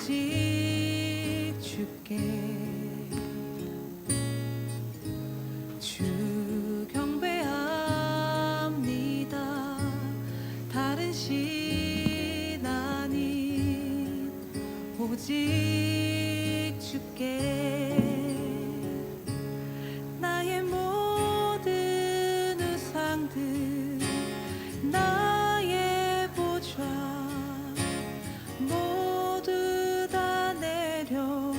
오직 주께 주 경배합니다. 다른 신 아닌 오직 주께 나의 모든 우상들 나의 보좌 모두 다 내려놓고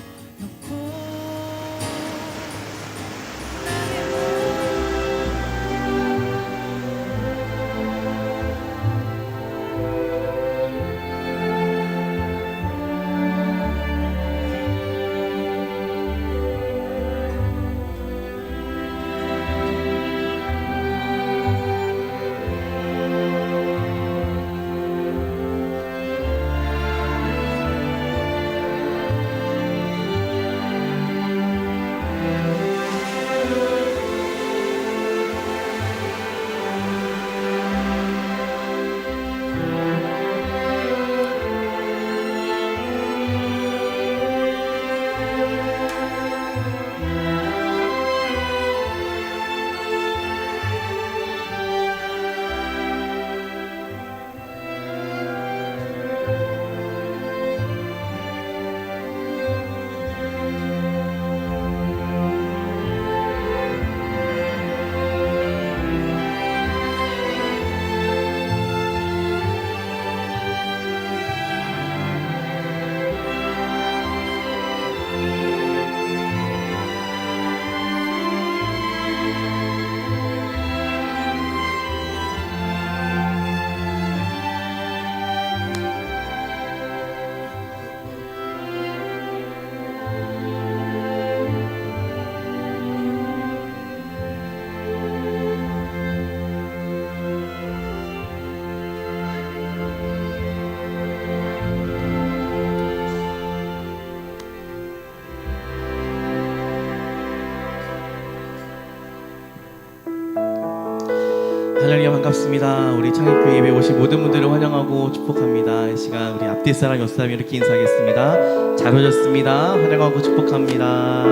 할렐루야, 반갑습니다. 우리 창립교회 예배 오신 모든 분들을 환영하고 축복합니다. 이 시간 우리 앞뒤 사람 옆 사람 이렇게 인사하겠습니다. 잘 오셨습니다. 환영하고 축복합니다.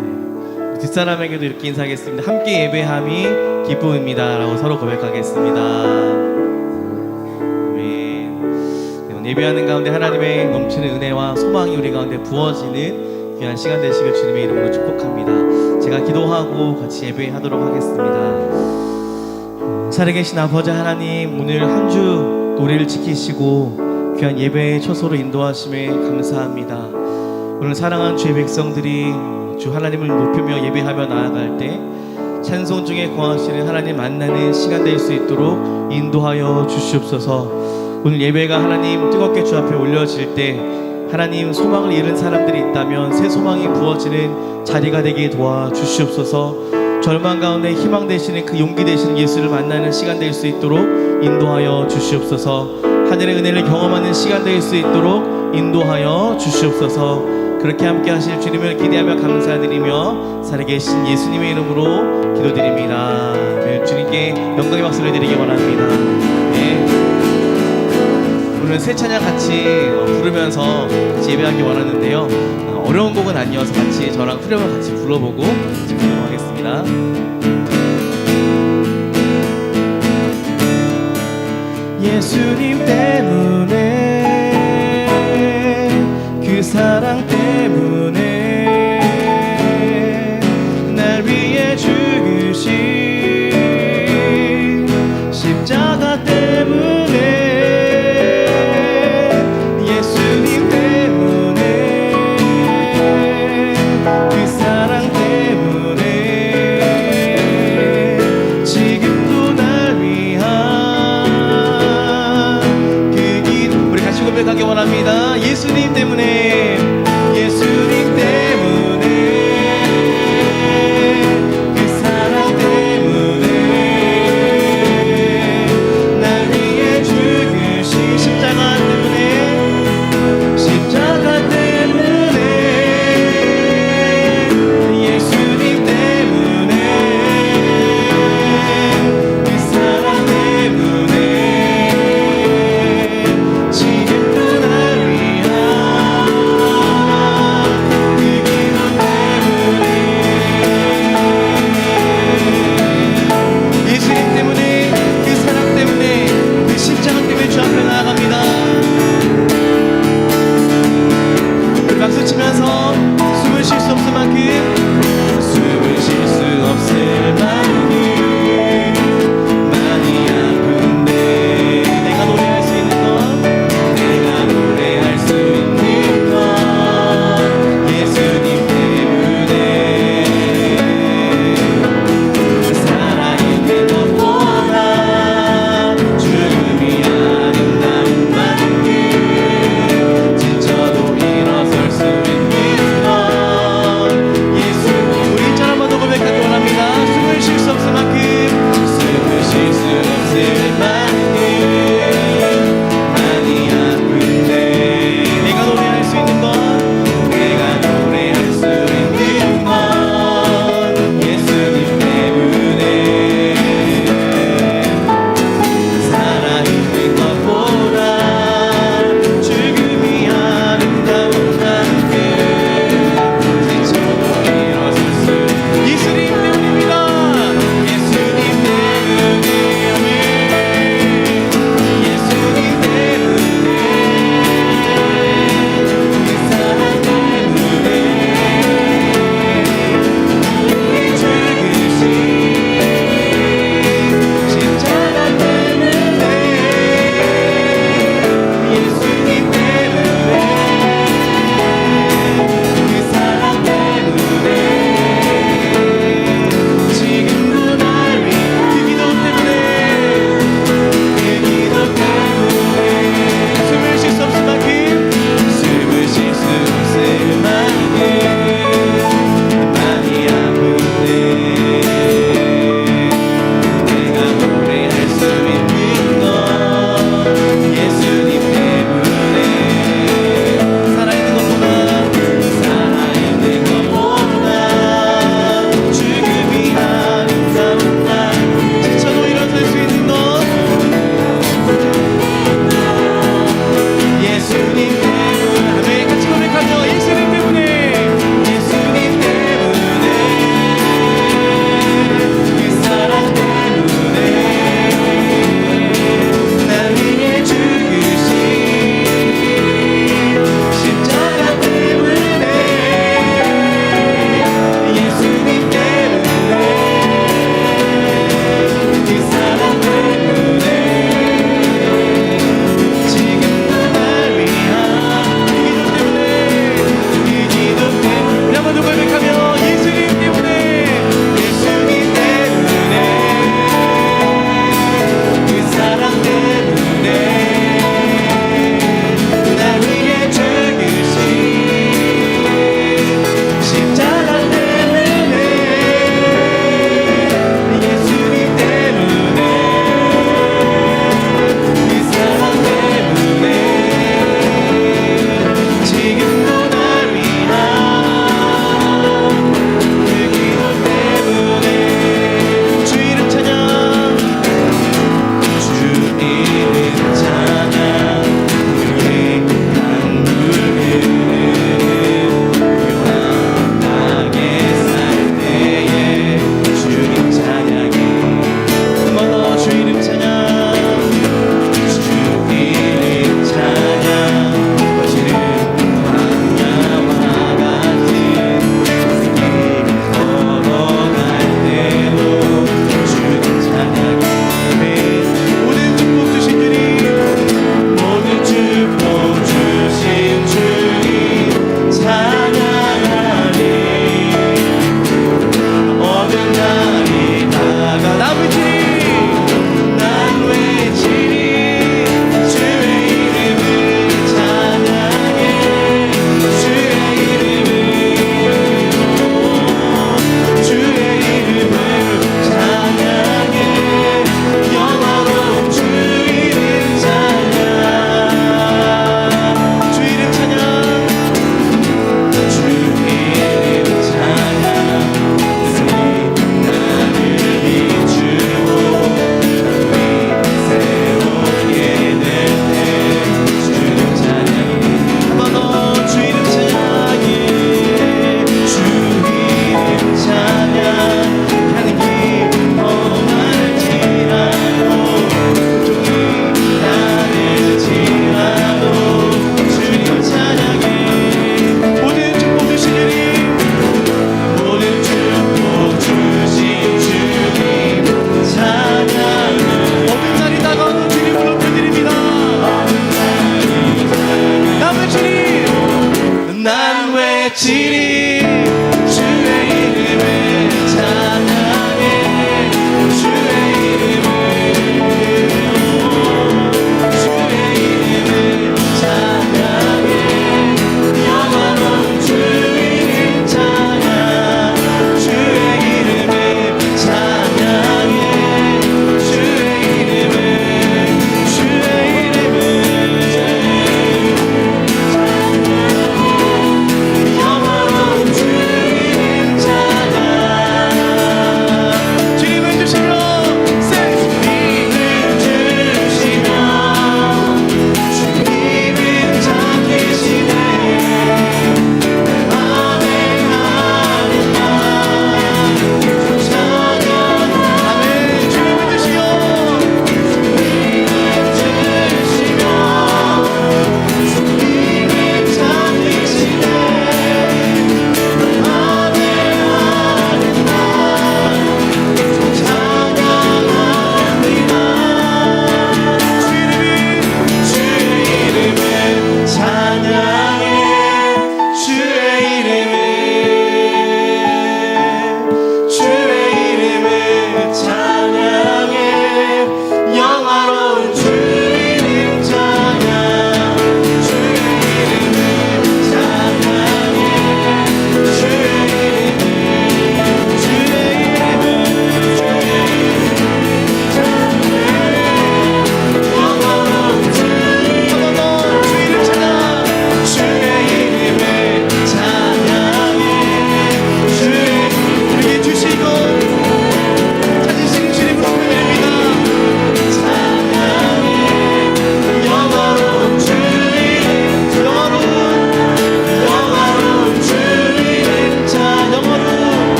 네. 뒷사람에게도 이렇게 인사하겠습니다. 함께 예배함이 기쁨입니다 라고 서로 고백하겠습니다. 아멘. 네, 오늘 예배하는 가운데 하나님의 넘치는 은혜와 소망이 우리 가운데 부어지는 귀한 시간 되시길 주님의 이름으로 축복합니다. 제가 기도하고 같이 예배하도록 하겠습니다. 살아계신 아버지 하나님, 오늘 한 주 우리를 지키시고 귀한 예배의 초소로 인도하심에 감사합니다. 오늘 사랑하는 주의 백성들이 주 하나님을 높이며 예배하며 나아갈 때 찬송 중에 거하시는 하나님 만나는 시간 될 수 있도록 인도하여 주시옵소서. 오늘 예배가 하나님 뜨겁게 주 앞에 올려질 때 하나님 소망을 잃은 사람들이 있다면 새 소망이 부어지는 자리가 되게 도와주시옵소서. 절망 가운데 희망 되시는 그 용기 되시는 예수를 만나는 시간 될 수 있도록 인도하여 주시옵소서. 하늘의 은혜를 경험하는 시간 될 수 있도록 인도하여 주시옵소서. 그렇게 함께 하실 주님을 기대하며 감사드리며 살아계신 예수님의 이름으로 기도드립니다. 네, 주님께 영광의 박수를 드리기 원합니다. 네. 오늘 새 찬양 같이 부르면서 같이 예배하기 원하는데요. 어려운 곡은 아니어서 같이 저랑 후렴을 같이 불러보고 기도하겠습니다. 예수님 때문에 그 사랑 때문에 날 위해 죽으신 십자가 때문에 예수님 때문에 그 사랑 때문에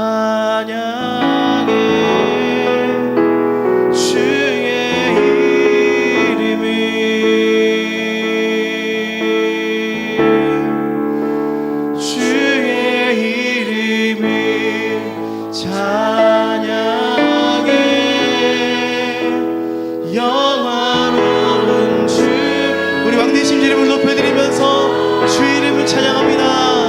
찬양해 주의 이름을 주의 이름을 찬양해 영화로운 주 우리 왕 대신 주 이름을 높여드리면서 주 이름을 찬양합니다.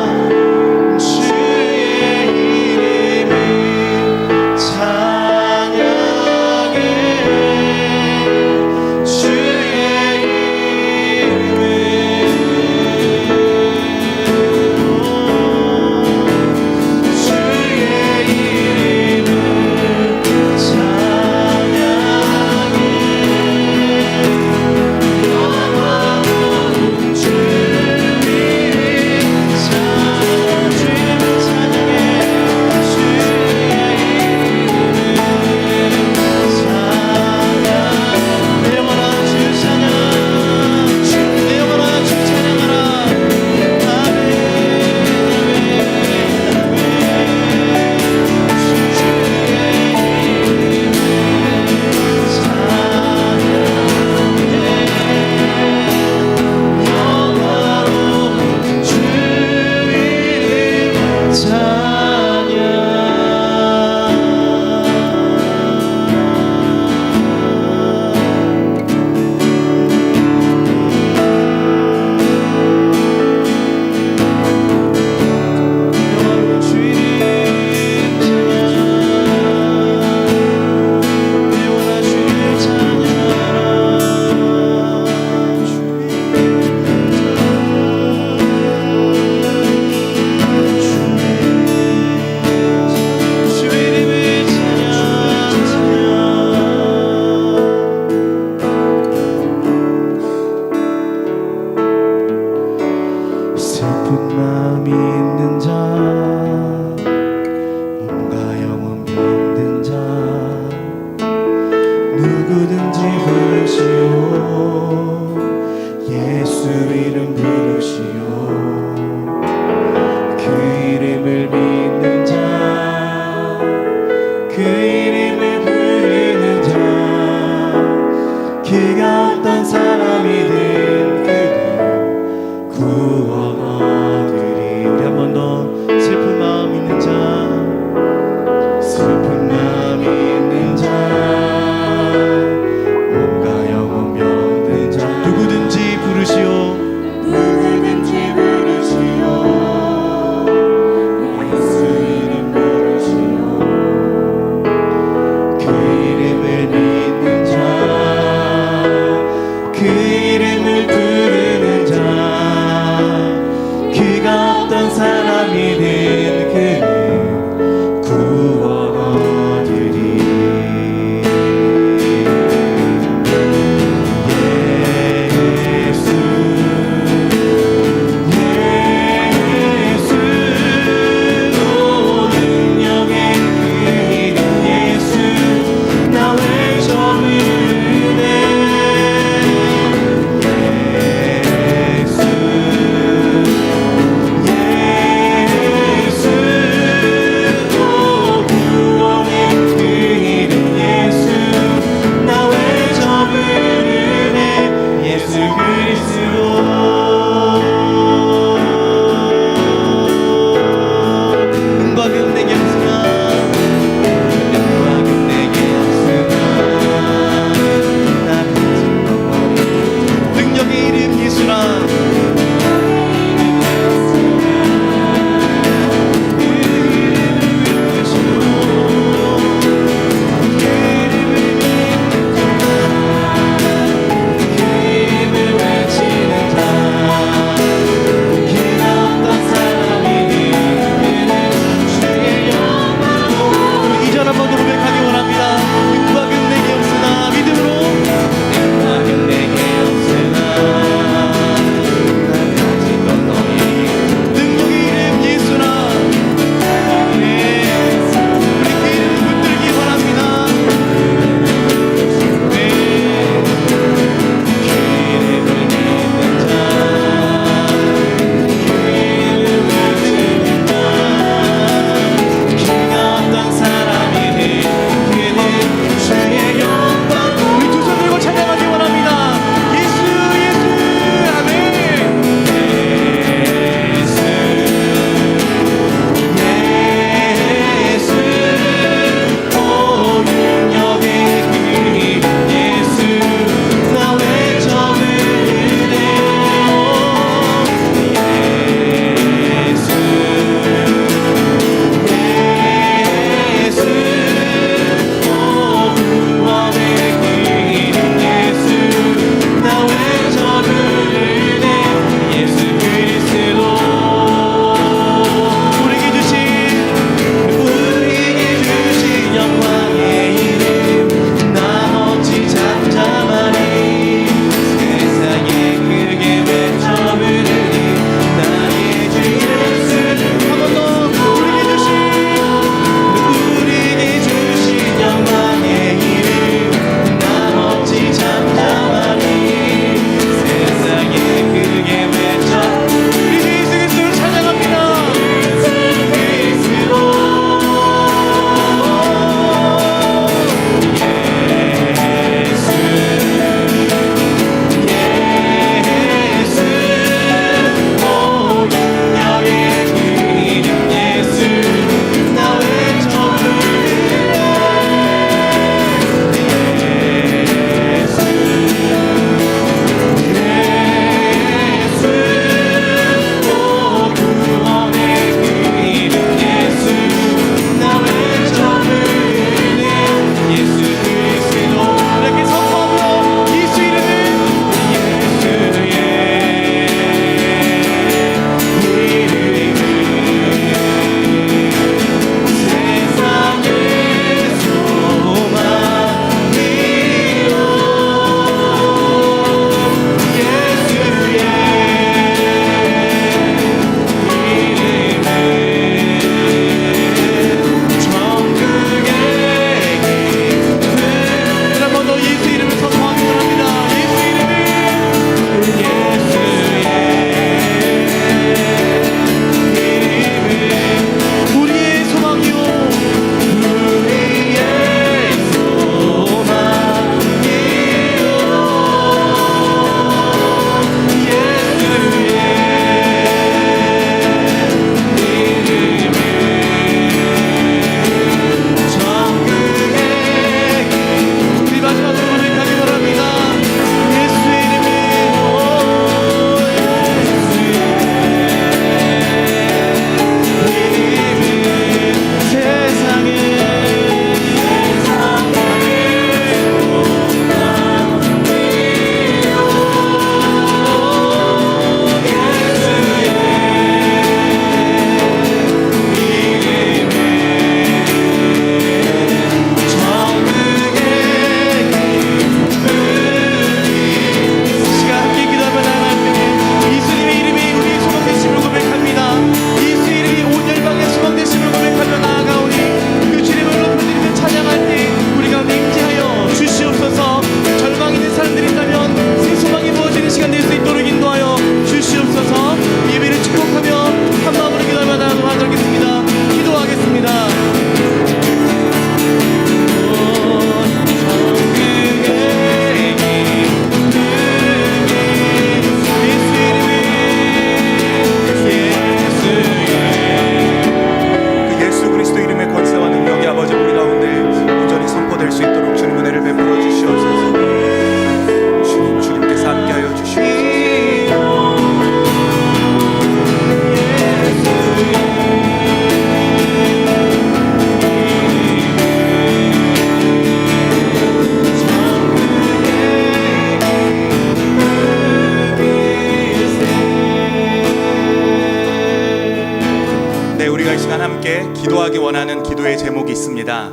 기도하기 원하는 기도의 제목이 있습니다.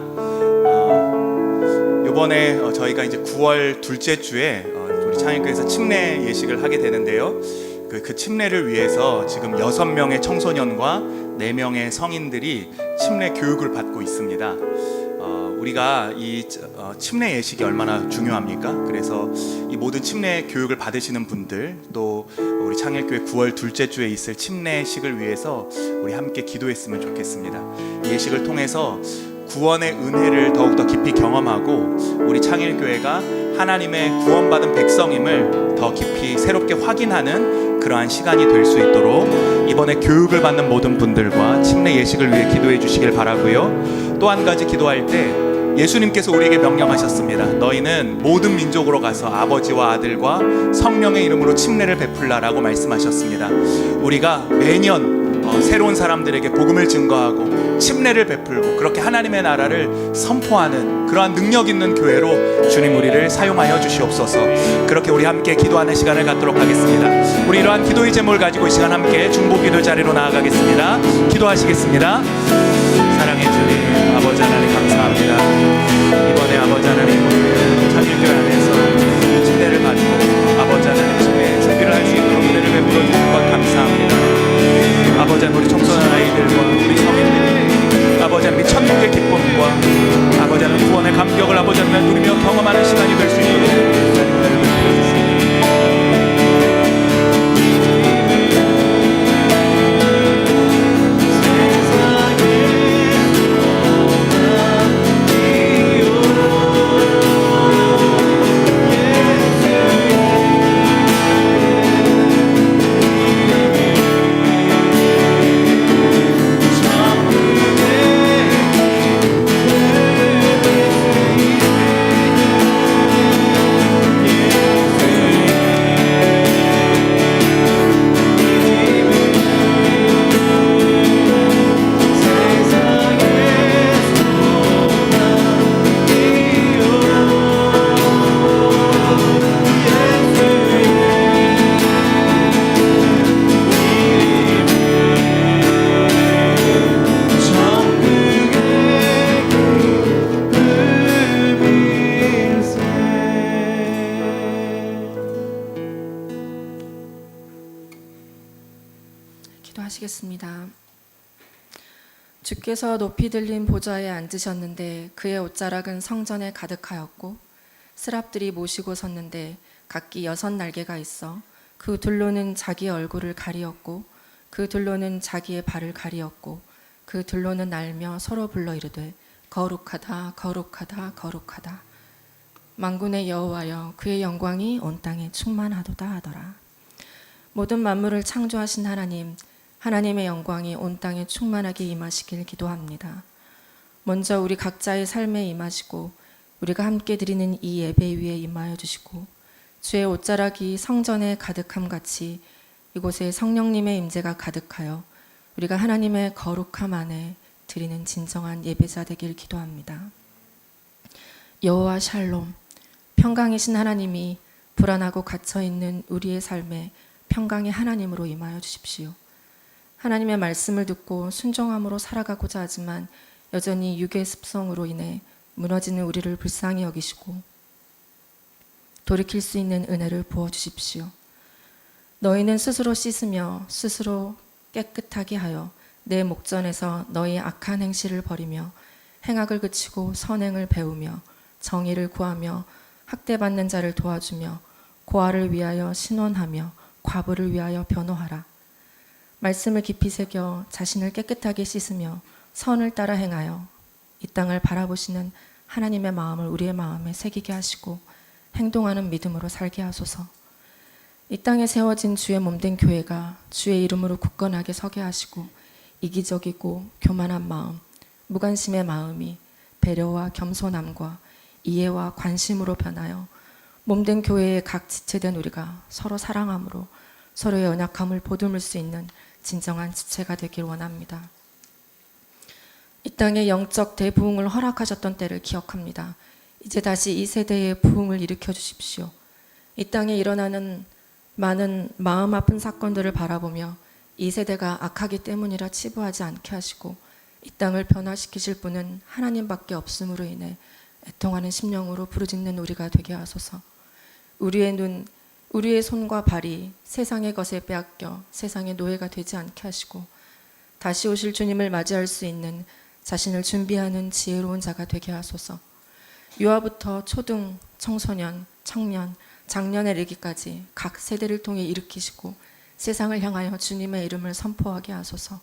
이번에 저희가 이제 9월 둘째 주에 우리 창일교회에서 침례 예식을 하게 되는데요. 그 침례를 위해서 지금 6명의 청소년과 4명의 성인들이 침례 교육을 받고 있습니다. 우리가 이 침례 예식이 얼마나 중요합니까? 그래서 이 모든 침례 교육을 받으시는 분들, 또 우리 창일교회 9월 둘째 주에 있을 침례식을 위해서 우리 함께 기도했으면 좋겠습니다. 이 예식을 통해서 구원의 은혜를 더욱더 깊이 경험하고 우리 창일교회가 하나님의 구원받은 백성임을 더 깊이 새롭게 확인하는 그러한 시간이 될 수 있도록 이번에 교육을 받는 모든 분들과 침례 예식을 위해 기도해 주시길 바라고요. 또 한 가지 기도할 때 예수님께서 우리에게 명령하셨습니다. 너희는 모든 민족으로 가서 아버지와 아들과 성령의 이름으로 침례를 베풀라라고 말씀하셨습니다. 우리가 매년 새로운 사람들에게 복음을 증거하고 침례를 베풀고 그렇게 하나님의 나라를 선포하는 그러한 능력 있는 교회로 주님 우리를 사용하여 주시옵소서. 그렇게 우리 함께 기도하는 시간을 갖도록 하겠습니다. 우리 이러한 기도의 제목을 가지고 이 시간 함께 중보기도 자리로 나아가겠습니다. 기도하시겠습니다. 사랑해 주님 아버지 하나님 감사합니다. 이번에 아버지 하나님 우리 창일교회 안에서 침례를 받고 아버지 하나님 침례 준비를 할 수 있도록 은혜를 베풀어 주신 것 감사합니다. 아버지 하나님 우리 청소년 아이들과 우리 성인들이 아버지 하나님 천국의 기쁨과 아버지 하나님 구원의 감격을 아버지 하나님 누리며 경험하는 시간이 될 수 있도록 은혜를 베풀어 주시옵소서. 기도하시겠습니다. 주께서 높이 들린 보좌에 앉으셨는데 그의 옷자락은 성전에 가득하였고 스랍들이 모시고 섰는데 각기 6날개가 있어 그 둘로는 자기의 얼굴을 가리었고 그 둘로는 자기의 발을 가리었고 그 둘로는 날며 서로 불러 이르되 거룩하다 거룩하다 거룩하다 만군의 여호와여 그의 영광이 온 땅에 충만하도다 하더라. 모든 만물을 창조하신 하나님, 하나님의 영광이 온 땅에 충만하게 임하시길 기도합니다. 먼저 우리 각자의 삶에 임하시고 우리가 함께 드리는 이 예배 위에 임하여 주시고 주의 옷자락이 성전에 가득함 같이 이곳에 성령님의 임재가 가득하여 우리가 하나님의 거룩함 안에 드리는 진정한 예배자 되길 기도합니다. 여호와 샬롬, 평강이신 하나님이 불안하고 갇혀있는 우리의 삶에 평강의 하나님으로 임하여 주십시오. 하나님의 말씀을 듣고 순종함으로 살아가고자 하지만 여전히 육의 습성으로 인해 무너지는 우리를 불쌍히 여기시고 돌이킬 수 있는 은혜를 부어주십시오. 너희는 스스로 씻으며 스스로 깨끗하게 하여 내 목전에서 너희 악한 행실을 버리며 행악을 그치고 선행을 배우며 정의를 구하며 학대받는 자를 도와주며 고아를 위하여 신원하며 과부를 위하여 변호하라. 말씀을 깊이 새겨 자신을 깨끗하게 씻으며 선을 따라 행하여 이 땅을 바라보시는 하나님의 마음을 우리의 마음에 새기게 하시고 행동하는 믿음으로 살게 하소서. 이 땅에 세워진 주의 몸된 교회가 주의 이름으로 굳건하게 서게 하시고 이기적이고 교만한 마음, 무관심의 마음이 배려와 겸손함과 이해와 관심으로 변하여 몸된 교회의 각 지체된 우리가 서로 사랑함으로 서로의 연약함을 보듬을 수 있는 진정한 지체가 되길 원합니다. 이 땅에 영적 대부흥을 허락하셨던 때를 기억합니다. 이제 다시 이 세대의 부흥을 일으켜 주십시오. 이 땅에 일어나는 많은 마음 아픈 사건들을 바라보며 이 세대가 악하기 때문이라 치부하지 않게 하시고 이 땅을 변화시키실 분은 하나님밖에 없음으로 인해 애통하는 심령으로 부르짖는 우리가 되게 하소서. 우리의 눈, 우리의 손과 발이 세상의 것에 빼앗겨 세상의 노예가 되지 않게 하시고 다시 오실 주님을 맞이할 수 있는 자신을 준비하는 지혜로운 자가 되게 하소서. 유아부터 초등, 청소년, 청년, 장년에 이르기까지 각 세대를 통해 일으키시고 세상을 향하여 주님의 이름을 선포하게 하소서.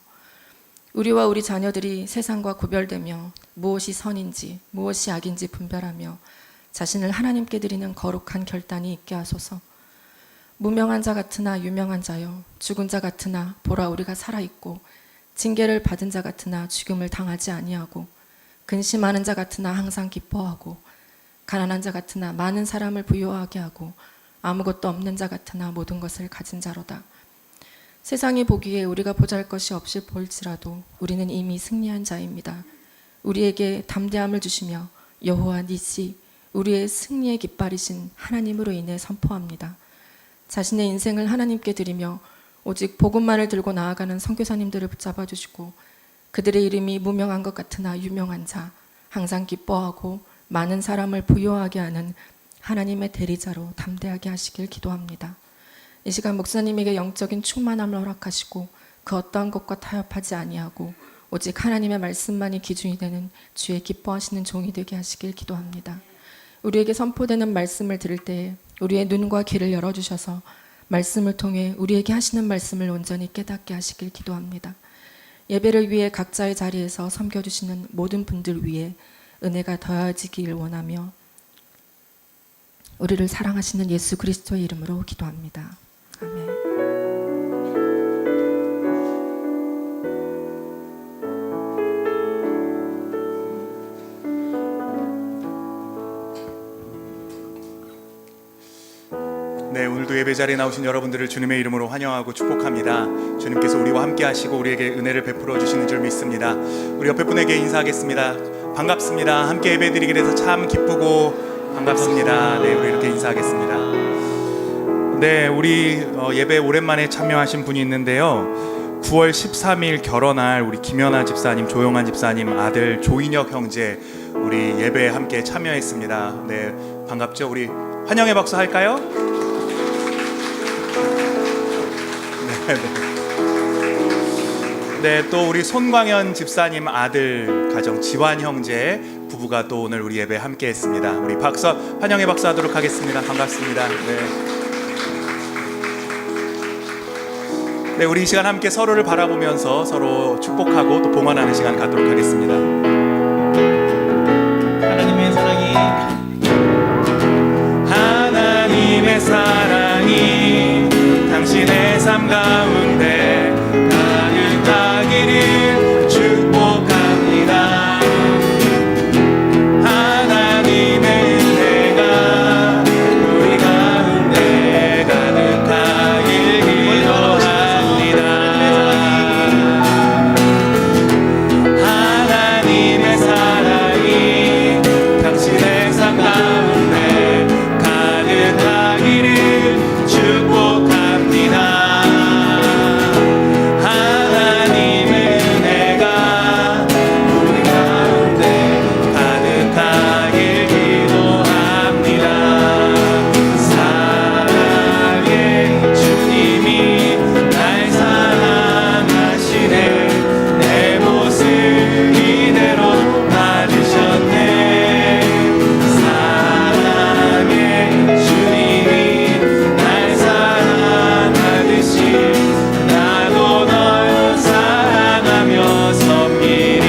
우리와 우리 자녀들이 세상과 구별되며 무엇이 선인지 무엇이 악인지 분별하며 자신을 하나님께 드리는 거룩한 결단이 있게 하소서. 무명한 자 같으나 유명한 자요, 죽은 자 같으나 보라 우리가 살아있고 징계를 받은 자 같으나 죽음을 당하지 아니하고 근심하는 자 같으나 항상 기뻐하고 가난한 자 같으나 많은 사람을 부유하게 하고 아무것도 없는 자 같으나 모든 것을 가진 자로다. 세상이 보기에 우리가 보잘 것이 없이 보일지라도 우리는 이미 승리한 자입니다. 우리에게 담대함을 주시며 여호와 니시 우리의 승리의 깃발이신 하나님으로 인해 선포합니다. 자신의 인생을 하나님께 드리며 오직 복음만을 들고 나아가는 선교사님들을 붙잡아 주시고 그들의 이름이 무명한 것 같으나 유명한 자, 항상 기뻐하고 많은 사람을 부유하게 하는 하나님의 대리자로 담대하게 하시길 기도합니다. 이 시간 목사님에게 영적인 충만함을 허락하시고 그 어떠한 것과 타협하지 아니하고 오직 하나님의 말씀만이 기준이 되는 주의 기뻐하시는 종이 되게 하시길 기도합니다. 우리에게 선포되는 말씀을 들을 때에 우리의 눈과 귀를 열어주셔서 말씀을 통해 우리에게 하시는 말씀을 온전히 깨닫게 하시길 기도합니다. 예배를 위해 각자의 자리에서 섬겨주시는 모든 분들 위해 은혜가 더해지길 원하며 우리를 사랑하시는 예수 그리스도의 이름으로 기도합니다. 아멘. 네, 오늘도 예배 자리에 나오신 여러분들을 주님의 이름으로 환영하고 축복합니다. 주님께서 우리와 함께 하시고 우리에게 은혜를 베풀어 주시는 줄 믿습니다. 우리 옆에 분에게 인사하겠습니다. 반갑습니다. 함께 예배 드리게 돼서 참 기쁘고 반갑습니다. 네, 우리 이렇게 인사하겠습니다. 네, 우리 예배 오랜만에 참여하신 분이 있는데요. 9월 13일 결혼할 우리 김연아 집사님, 조용한 집사님 아들 조인혁 형제 우리 예배에 함께 참여했습니다. 네, 반갑죠? 우리 환영의 박수 할까요? 네, 또 우리 손광현 집사님 아들 가정 지환 형제 부부가 또 오늘 우리 예배 함께 했습니다. 우리 박수, 환영의 박수 하도록 하겠습니다. 반갑습니다. 네, 우리 이 시간 함께 서로를 바라보면서 서로 축복하고 또 봉헌하는 시간 갖도록 하겠습니다. 하나님의 사랑이 하나님의 사랑이 당신의 삶 가운데 가득하기를 축복합니다. 하나님의 은혜가 우리 가운데 가득하길 기도합니다. 하나님의 사랑이 당신의 삶 가운데 가득하기를 축복합니다. 하나님의 은혜가 우리 가운데 가득하길 기도합니다. 사랑의 주님이 날 사랑하시네. 내 모습 이대로 받으셨네. 사랑의 주님이 날 사랑하듯이 나도 널 사랑하며 섬기리.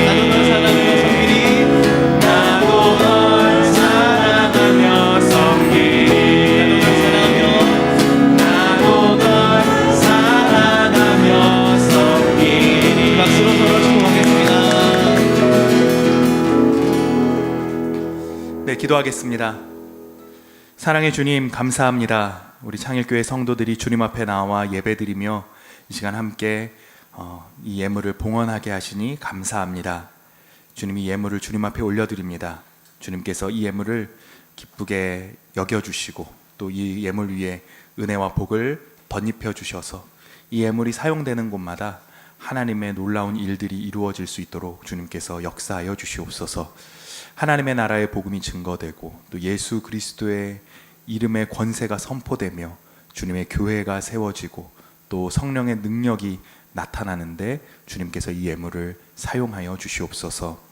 나도 널 사랑하며 섬기리. 나도 널 사랑하며 섬기리. 박수로 서로 축복하겠습니다. 네, 기도하겠습니다. 사랑의 주님, 감사합니다. 우리 창일교회 성도들이 주님 앞에 나와 예배드리며 이 시간 함께 이 예물을 봉헌하게 하시니 감사합니다. 주님이 예물을 주님 앞에 올려드립니다. 주님께서 이 예물을 기쁘게 여겨주시고 또 이 예물 위에 은혜와 복을 덧입혀 주셔서 이 예물이 사용되는 곳마다 하나님의 놀라운 일들이 이루어질 수 있도록 주님께서 역사하여 주시옵소서. 하나님의 나라의 복음이 증거되고 또 예수 그리스도의 이름의 권세가 선포되며 주님의 교회가 세워지고 또 성령의 능력이 나타나는데 주님께서 이 예물을 사용하여 주시옵소서.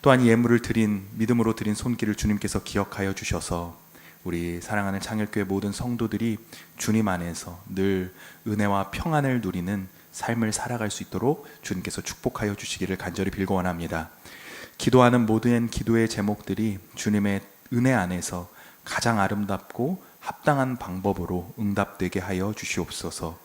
또한 이 예물을 드린 믿음으로 드린 손길을 주님께서 기억하여 주셔서 우리 사랑하는 창일교회 모든 성도들이 주님 안에서 늘 은혜와 평안을 누리는 삶을 살아갈 수 있도록 주님께서 축복하여 주시기를 간절히 빌고 원합니다. 기도하는 모든 기도의 제목들이 주님의 은혜 안에서 가장 아름답고 합당한 방법으로 응답되게 하여 주시옵소서.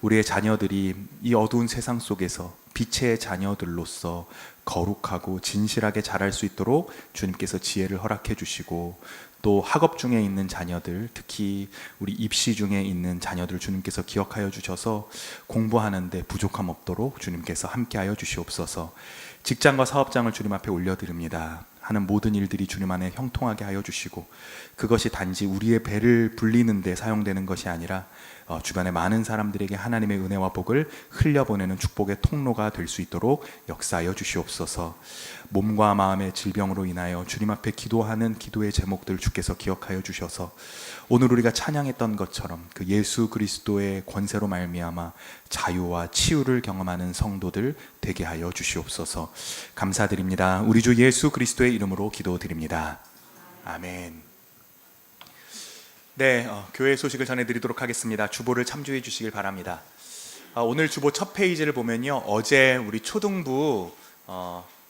우리의 자녀들이 이 어두운 세상 속에서 빛의 자녀들로서 거룩하고 진실하게 자랄 수 있도록 주님께서 지혜를 허락해 주시고 또 학업 중에 있는 자녀들, 특히 우리 입시 중에 있는 자녀들 주님께서 기억하여 주셔서 공부하는데 부족함 없도록 주님께서 함께하여 주시옵소서. 직장과 사업장을 주님 앞에 올려드립니다. 하는 모든 일들이 주님 안에 형통하게 하여 주시고 그것이 단지 우리의 배를 불리는 데 사용되는 것이 아니라 주변의 많은 사람들에게 하나님의 은혜와 복을 흘려보내는 축복의 통로가 될 수 있도록 역사하여 주시옵소서. 몸과 마음의 질병으로 인하여 주님 앞에 기도하는 기도의 제목들 주께서 기억하여 주셔서 오늘 우리가 찬양했던 것처럼 그 예수 그리스도의 권세로 말미암아 자유와 치유를 경험하는 성도들 되게 하여 주시옵소서. 감사드립니다. 우리 주 예수 그리스도의 이름으로 기도드립니다. 아멘. 네, 교회 소식을 전해드리도록 하겠습니다. 주보를 참조해 주시길 바랍니다. 오늘 주보 첫 페이지를 보면요, 어제 우리 초등부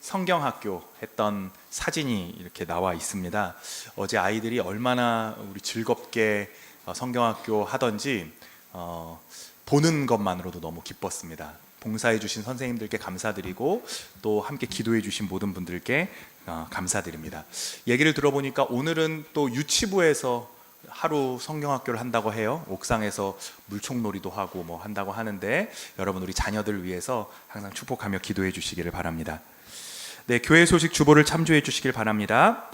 성경학교 했던 사진이 이렇게 나와 있습니다. 어제 아이들이 얼마나 우리 즐겁게 성경학교 하던지 보는 것만으로도 너무 기뻤습니다. 봉사해 주신 선생님들께 감사드리고 또 함께 기도해 주신 모든 분들께 감사드립니다. 얘기를 들어보니까 오늘은 또 유치부에서 하루 성경학교를 한다고 해요. 옥상에서 물총놀이도 하고 뭐 한다고 하는데 여러분 우리 자녀들 위해서 항상 축복하며 기도해 주시기를 바랍니다. 네, 교회 소식 주보를 참조해 주시길 바랍니다.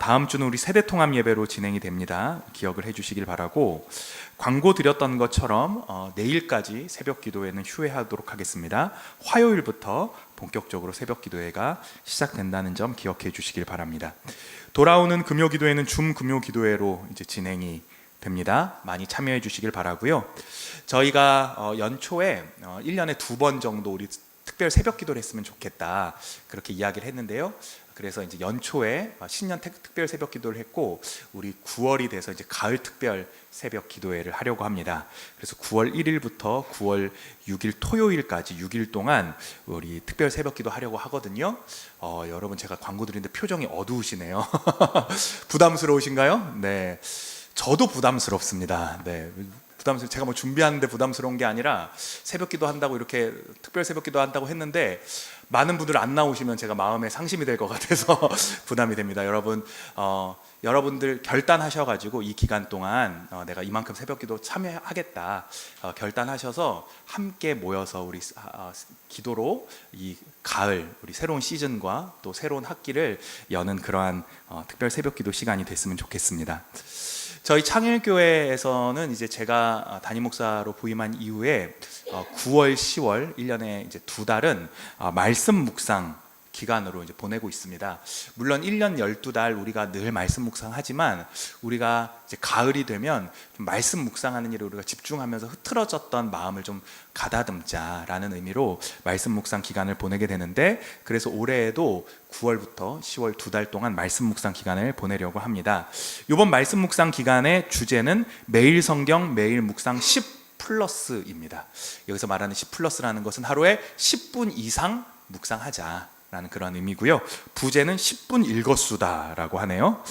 다음 주는 우리 세대통합 예배로 진행이 됩니다. 기억을 해 주시길 바라고 광고 드렸던 것처럼 내일까지 새벽 기도회는 휴회하도록 하겠습니다. 화요일부터 본격적으로 새벽 기도회가 시작된다는 점 기억해 주시길 바랍니다. 돌아오는 금요 기도회는 줌 금요 기도회로 이제 진행이 됩니다. 많이 참여해 주시길 바라고요. 저희가 연초에 1년에 2번 정도 우리 특별 새벽 기도를 했으면 좋겠다 그렇게 이야기를 했는데요. 그래서 이제 연초에 신년 특별 새벽 기도를 했고 우리 9월이 돼서 이제 가을 특별 새벽 기도회를 하려고 합니다. 그래서 9월 1일부터 9월 6일 토요일까지 6일 동안 우리 특별 새벽 기도 하려고 하거든요. 여러분 제가 광고 드리는데 표정이 어두우시네요. 부담스러우신가요? 네, 저도 부담스럽습니다. 네. 제가 뭐 준비하는데 부담스러운 게 아니라 새벽 기도 한다고 이렇게 특별 새벽 기도 한다고 했는데 많은 분들 안 나오시면 제가 마음에 상심이 될 것 같아서 부담이 됩니다. 여러분들 결단하셔가지고 이 기간 동안 내가 이만큼 새벽 기도 참여하겠다 결단하셔서 함께 모여서 우리 기도로 이 가을 우리 새로운 시즌과 또 새로운 학기를 여는 그러한 특별 새벽 기도 시간이 됐으면 좋겠습니다. 저희 창일교회에서는 이제 제가 담임 목사로 부임한 이후에 9월, 10월 1년에 이제 2달은 말씀 묵상 기간으로 이제 보내고 있습니다. 물론 1년 12달 우리가 늘 말씀 묵상하지만 우리가 이제 가을이 되면 좀 말씀 묵상하는 일에 우리가 집중하면서 흐트러졌던 마음을 좀 가다듬자라는 의미로 말씀 묵상 기간을 보내게 되는데 그래서 올해에도 9월부터 10월 2달 동안 말씀 묵상 기간을 보내려고 합니다. 이번 말씀 묵상 기간의 주제는 매일 성경 매일 묵상 10+입니다. 여기서 말하는 10+라는 것은 하루에 10분 이상 묵상하자 라는 그런 의미고요. 부제는 10분 읽었수다라고 하네요.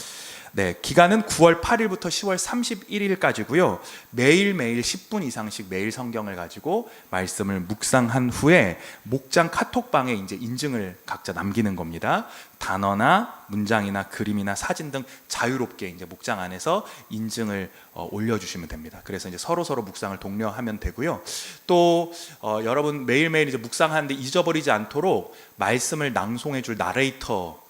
네, 기간은 9월 8일부터 10월 31일까지고요. 매일매일 10분 이상씩 매일 성경을 가지고 말씀을 묵상한 후에 목장 카톡방에 이제 인증을 각자 남기는 겁니다. 단어나 문장이나 그림이나 사진 등 자유롭게 이제 목장 안에서 인증을 올려주시면 됩니다. 그래서 이제 서로 묵상을 독려하면 되고요. 또 여러분 매일매일 이제 묵상하는데 잊어버리지 않도록 말씀을 낭송해줄 나레이터들을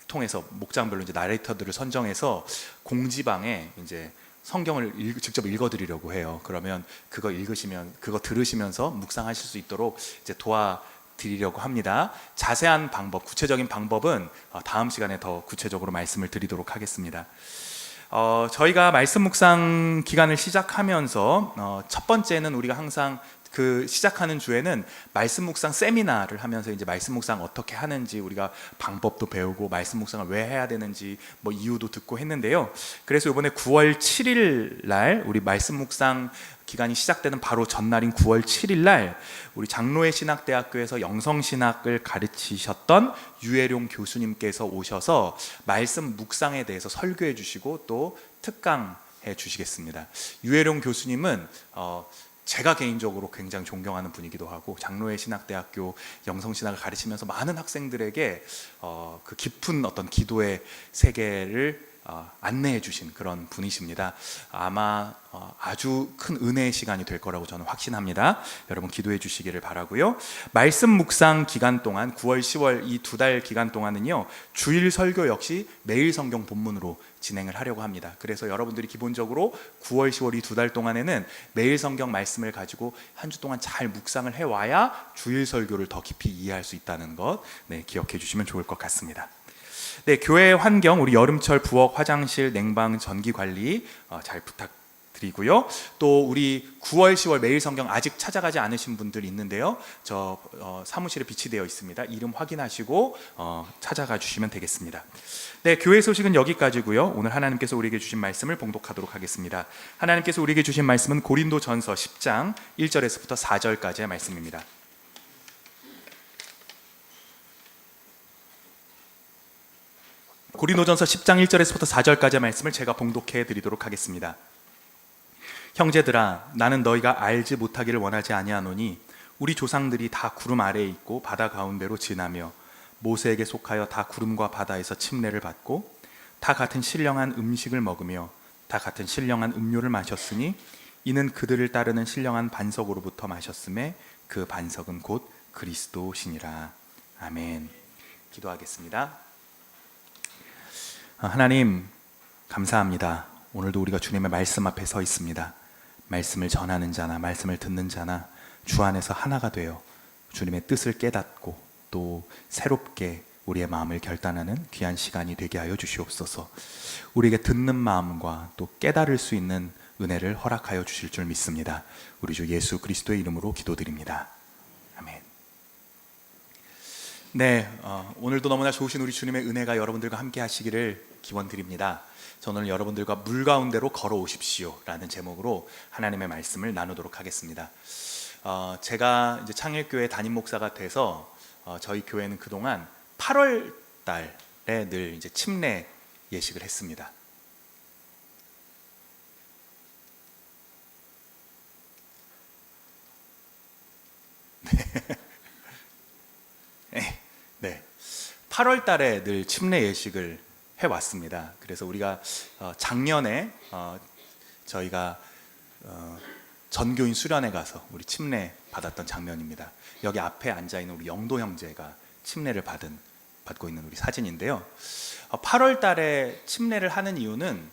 통해서 목장별로 이제 나레이터들을 선정해서 공지방에 이제 성경을 직접 읽어드리려고 해요. 그러면 그거 들으시면서 묵상하실 수 있도록 이제 도와드리려고 합니다. 자세한 방법, 구체적인 방법은 다음 시간에 더 구체적으로 말씀을 드리도록 하겠습니다. 저희가 말씀 묵상 기간을 시작하면서 첫 번째는 우리가 항상 그 시작하는 주에는 말씀 묵상 세미나를 하면서 이제 말씀 묵상 어떻게 하는지 우리가 방법도 배우고 말씀 묵상을 왜 해야 되는지 뭐 이유도 듣고 했는데요. 그래서 이번에 9월 7일 날 우리 말씀 묵상 기간이 시작되는 바로 전날인 9월 7일 날 우리 장로회 신학대학교에서 영성신학을 가르치셨던 유해룡 교수님께서 오셔서 말씀 묵상에 대해서 설교해 주시고 또 특강해 주시겠습니다. 유해룡 교수님은 제가 개인적으로 굉장히 존경하는 분이기도 하고 장로회 신학대학교 영성신학을 가르치면서 많은 학생들에게 그 깊은 어떤 기도의 세계를 안내해 주신 그런 분이십니다. 아마 아주 큰 은혜의 시간이 될 거라고 저는 확신합니다. 여러분 기도해 주시기를 바라고요. 말씀 묵상 기간 동안 9월, 10월 이 2달 기간 동안은요, 주일 설교 역시 매일 성경 본문으로 진행을 하려고 합니다. 그래서 여러분들이 기본적으로 9월, 10월 이 2달 동안에는 매일 성경 말씀을 가지고 한 주 동안 잘 묵상을 해와야 주일 설교를 더 깊이 이해할 수 있다는 것 기억해 주시면 좋을 것 같습니다. 네, 교회 환경, 우리 여름철 부엌, 화장실, 냉방, 전기 관리 잘 부탁드리고요. 또 우리 9월, 10월 매일 성경 아직 찾아가지 않으신 분들 있는데요. 저 사무실에 비치되어 있습니다. 이름 확인하시고 찾아가 주시면 되겠습니다. 네, 교회 소식은 여기까지고요. 오늘 하나님께서 우리에게 주신 말씀을 봉독하도록 하겠습니다. 하나님께서 우리에게 주신 말씀은 고린도전서 10장 1절에서부터 4절까지의 말씀입니다. 고린도전서 10장 1절에서부터 4절까지의 말씀을 제가 봉독해 드리도록 하겠습니다. 형제들아, 나는 너희가 알지 못하기를 원하지 아니하노니 우리 조상들이 다 구름 아래에 있고 바다 가운데로 지나며 모세에게 속하여 다 구름과 바다에서 침례를 받고 다 같은 신령한 음식을 먹으며 다 같은 신령한 음료를 마셨으니 이는 그들을 따르는 신령한 반석으로부터 마셨음에 그 반석은 곧 그리스도시니라. 아멘. 기도하겠습니다. 하나님 감사합니다. 오늘도 우리가 주님의 말씀 앞에 서 있습니다. 말씀을 전하는 자나 말씀을 듣는 자나 주 안에서 하나가 되어 주님의 뜻을 깨닫고 또 새롭게 우리의 마음을 결단하는 귀한 시간이 되게 하여 주시옵소서. 우리에게 듣는 마음과 또 깨달을 수 있는 은혜를 허락하여 주실 줄 믿습니다. 우리 주 예수 그리스도의 이름으로 기도드립니다. 아멘. 네, 오늘도 너무나 좋으신 우리 주님의 은혜가 여러분들과 함께 하시기를 기원드립니다. 저는 여러분들과 물 가운데로 걸어오십시오 라는 제목으로 하나님의 말씀을 나누도록 하겠습니다. 제가 이제 창일교회 담임 목사가 돼서 저희 교회는 그동안 8월 달에 늘 이제 침례 예식을 했습니다. 네. 8월 달에 늘 침례 예식을 해왔습니다. 그래서 우리가 작년에 저희가 전교인 수련회 가서 우리 침례 받았던 장면입니다. 여기 앞에 앉아있는 우리 영도 형제가 침례를 받고 있는 우리 사진인데요. 8월 달에 침례를 하는 이유는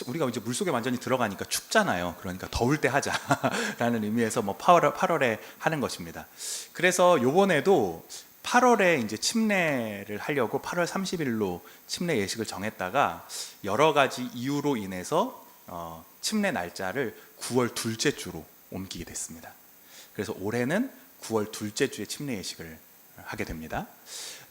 우리가 이제 물속에 완전히 들어가니까 춥잖아요. 그러니까 더울 때 하자라는 의미에서 8월에 하는 것입니다. 그래서 요번에도 8월에 이제 침례를 하려고 8월 30일로 침례 예식을 정했다가 여러 가지 이유로 인해서 침례 날짜를 9월 둘째 주로 옮기게 됐습니다. 그래서 올해는 9월 둘째 주에 침례 예식을 하게 됩니다.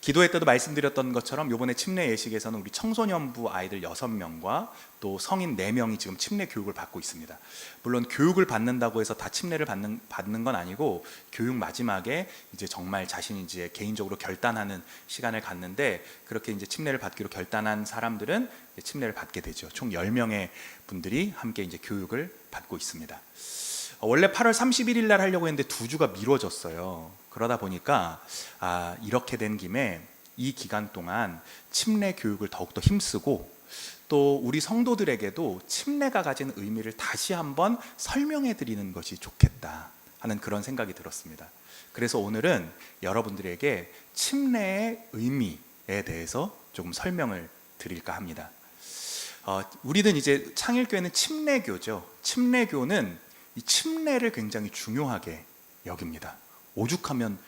기도회 때도 말씀드렸던 것처럼 이번에 침례 예식에서는 우리 청소년부 아이들 6명과 또 성인 4명이 지금 침례 교육을 받고 있습니다. 물론 교육을 받는다고 해서 다 침례를 받는 건 아니고 교육 마지막에 이제 정말 자신이 이제 개인적으로 결단하는 시간을 갖는데 그렇게 이제 침례를 받기로 결단한 사람들은 이제 침례를 받게 되죠. 총 10명의 분들이 함께 이제 교육을 받고 있습니다. 원래 8월 31일 날 하려고 했는데 2주가 미뤄졌어요. 그러다 보니까 이렇게 된 김에 이 기간 동안 침례 교육을 더욱더 힘쓰고 또 우리 성도들에게도 침례가 가진 의미를 다시 한번 설명해 드리는 것이 좋겠다 하는 그런 생각이 들었습니다. 그래서 오늘은 여러분들에게 침례의 의미에 대해서 조금 설명을 드릴까 합니다. 우리는 이제 창일교회는 침례교죠. 침례교는 이 침례를 굉장히 중요하게 여깁니다. 오죽하면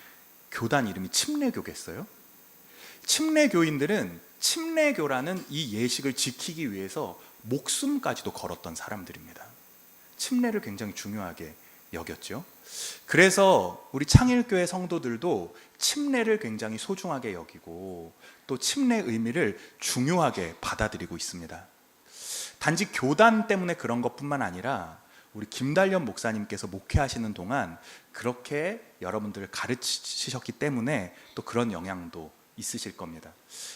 교단 이름이 침례교겠어요? 침례교인들은 침례교라는 이 예식을 지키기 위해서 목숨까지도 걸었던 사람들입니다. 침례를 굉장히 중요하게 여겼죠. 그래서 우리 창일교회 성도들도 침례를 굉장히 소중하게 여기고 또 침례 의미를 중요하게 받아들이고 있습니다. 단지 교단 때문에 그런 것뿐만 아니라 우리 김달련 목사님께서 목회하시는 동안 그렇게 여러분들을 가르치셨기 때문에 또 그런 영향도 있으실 겁니다.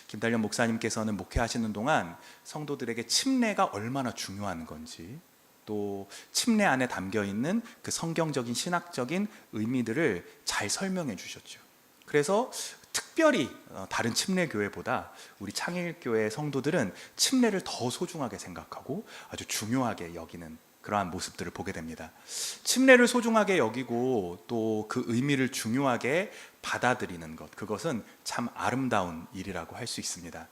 김달련 목사님께서는 목회하시는 동안 성도들에게 침례가 얼마나 중요한 건지, 또 침례 안에 담겨 있는 그 성경적인 신학적인 의미들을 잘 설명해 주셨죠. 그래서 특별히 다른 침례교회보다 우리 창일교회 성도들은 침례를 더 소중하게 생각하고 아주 중요하게 여기는 그러한 모습들을 보게 됩니다. 침례를 소중하게 여기고 또 그 의미를 중요하게 받아들이는 것, 그것은 참 아름다운 일이라고 할 수 있습니다.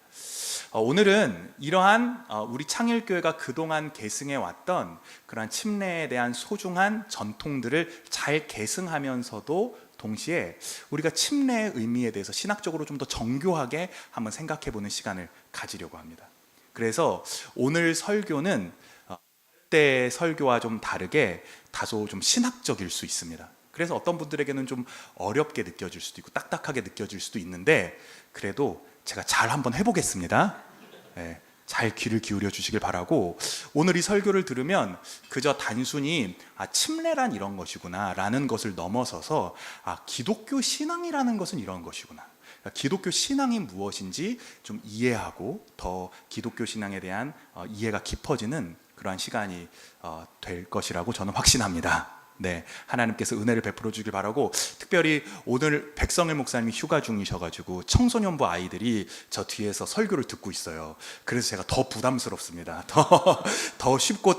오늘은 이러한 우리 창일교회가 그동안 계승해 왔던 그러한 침례에 대한 소중한 전통들을 잘 계승하면서도 동시에 우리가 침례의 의미에 대해서 신학적으로 좀 더 정교하게 한번 생각해 보는 시간을 가지려고 합니다. 그래서 오늘 설교는 때 설교와 좀 다르게 다소 좀 신학적일 수 있습니다. 그래서 어떤 분들에게는 좀 어렵게 느껴질 수도 있고 딱딱하게 느껴질 수도 있는데, 그래도 제가 잘 한번 해보겠습니다. 네, 잘 귀를 기울여 주시길 바라고, 오늘 이 설교를 들으면 그저 단순히 침례란 이런 것이구나 라는 것을 넘어서서 기독교 신앙이라는 것은 이런 것이구나, 기독교 신앙이 무엇인지 좀 이해하고 더 기독교 신앙에 대한 이해가 깊어지는 그러한 시간이 될 것이라고 저는 확신합니다. 네, 하나님께서 은혜를 베풀어 주길 바라고, 특별히 오늘 백성일 목사님이 휴가 중이셔가지고 청소년부 아이들이 저 뒤에서 설교를 듣고 있어요. 그래서 제가 더 부담스럽습니다. 더 쉽고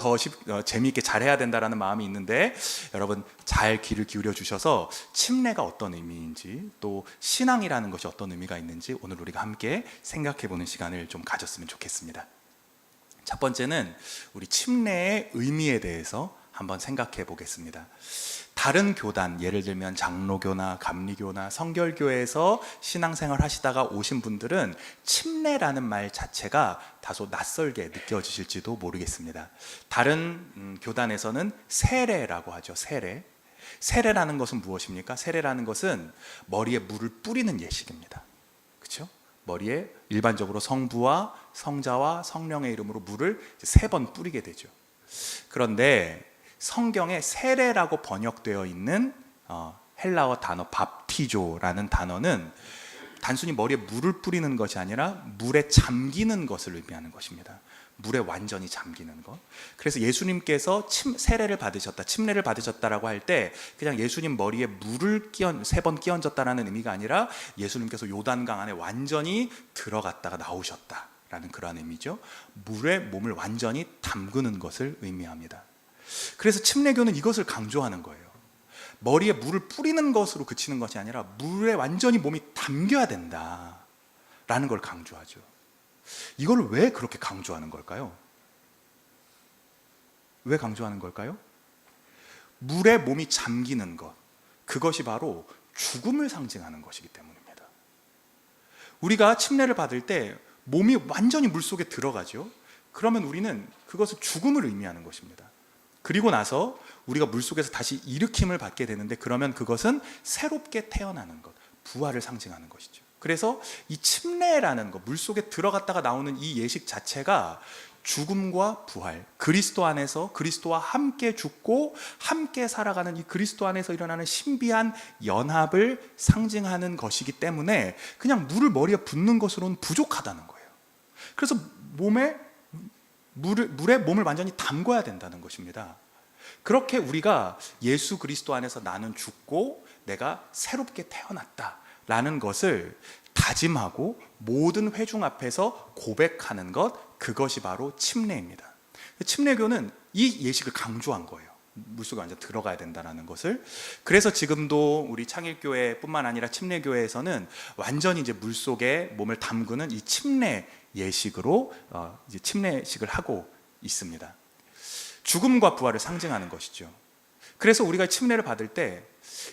재미있게 잘해야 된다라는 마음이 있는데, 여러분 잘 귀를 기울여 주셔서 침례가 어떤 의미인지, 또 신앙이라는 것이 어떤 의미가 있는지 오늘 우리가 함께 생각해 보는 시간을 좀 가졌으면 좋겠습니다. 첫 번째는 우리 침례의 의미에 대해서 한번 생각해 보겠습니다. 다른 교단, 예를 들면 장로교나 감리교나 성결교회에서 신앙생활 하시다가 오신 분들은 침례라는 말 자체가 다소 낯설게 느껴지실지도 모르겠습니다. 다른 교단에서는 세례라고 하죠. 세례라는 것은 무엇입니까? 세례라는 것은 머리에 물을 뿌리는 예식입니다. 그렇죠? 머리에 일반적으로 성부와 성자와 성령의 이름으로 물을 3번 뿌리게 되죠. 그런데 성경에 세례라고 번역되어 있는 헬라어 단어 밥티조라는 단어는 단순히 머리에 물을 뿌리는 것이 아니라 물에 잠기는 것을 의미하는 것입니다. 물에 완전히 잠기는 것. 그래서 예수님께서 세례를 받으셨다, 침례를 받으셨다라고 할 때 그냥 예수님 머리에 물을 3번 끼얹었다라는 의미가 아니라 예수님께서 요단강 안에 완전히 들어갔다가 나오셨다라는 그러한 의미죠. 물에 몸을 완전히 담그는 것을 의미합니다. 그래서 침례교는 이것을 강조하는 거예요. 머리에 물을 뿌리는 것으로 그치는 것이 아니라 물에 완전히 몸이 담겨야 된다라는 걸 강조하죠. 이걸 왜 그렇게 강조하는 걸까요? 왜 강조하는 걸까요? 물에 몸이 잠기는 것, 그것이 바로 죽음을 상징하는 것이기 때문입니다. 우리가 침례를 받을 때 몸이 완전히 물속에 들어가죠. 그러면 우리는 그것을 죽음을 의미하는 것입니다. 그리고 나서 우리가 물속에서 다시 일으킴을 받게 되는데, 그러면 그것은 새롭게 태어나는 것, 부활을 상징하는 것이죠. 그래서 이 침례라는 것, 물속에 들어갔다가 나오는 이 예식 자체가 죽음과 부활, 그리스도 안에서 그리스도와 함께 죽고 함께 살아가는 이 그리스도 안에서 일어나는 신비한 연합을 상징하는 것이기 때문에 그냥 물을 머리에 붓는 것으로는 부족하다는 거예요. 그래서 물에 몸을 완전히 담궈야 된다는 것입니다. 그렇게 우리가 예수 그리스도 안에서 나는 죽고 내가 새롭게 태어났다라는 것을 다짐하고 모든 회중 앞에서 고백하는 것, 그것이 바로 침례입니다. 침례교는 이 예식을 강조한 거예요. 물속에 완전 들어가야 된다는 것을. 그래서 지금도 우리 창일교회뿐만 아니라 침례교회에서는 완전히 이제 물속에 몸을 담그는 이 침례 예식으로 이제 침례식을 하고 있습니다. 죽음과 부활을 상징하는 것이죠. 그래서 우리가 침례를 받을 때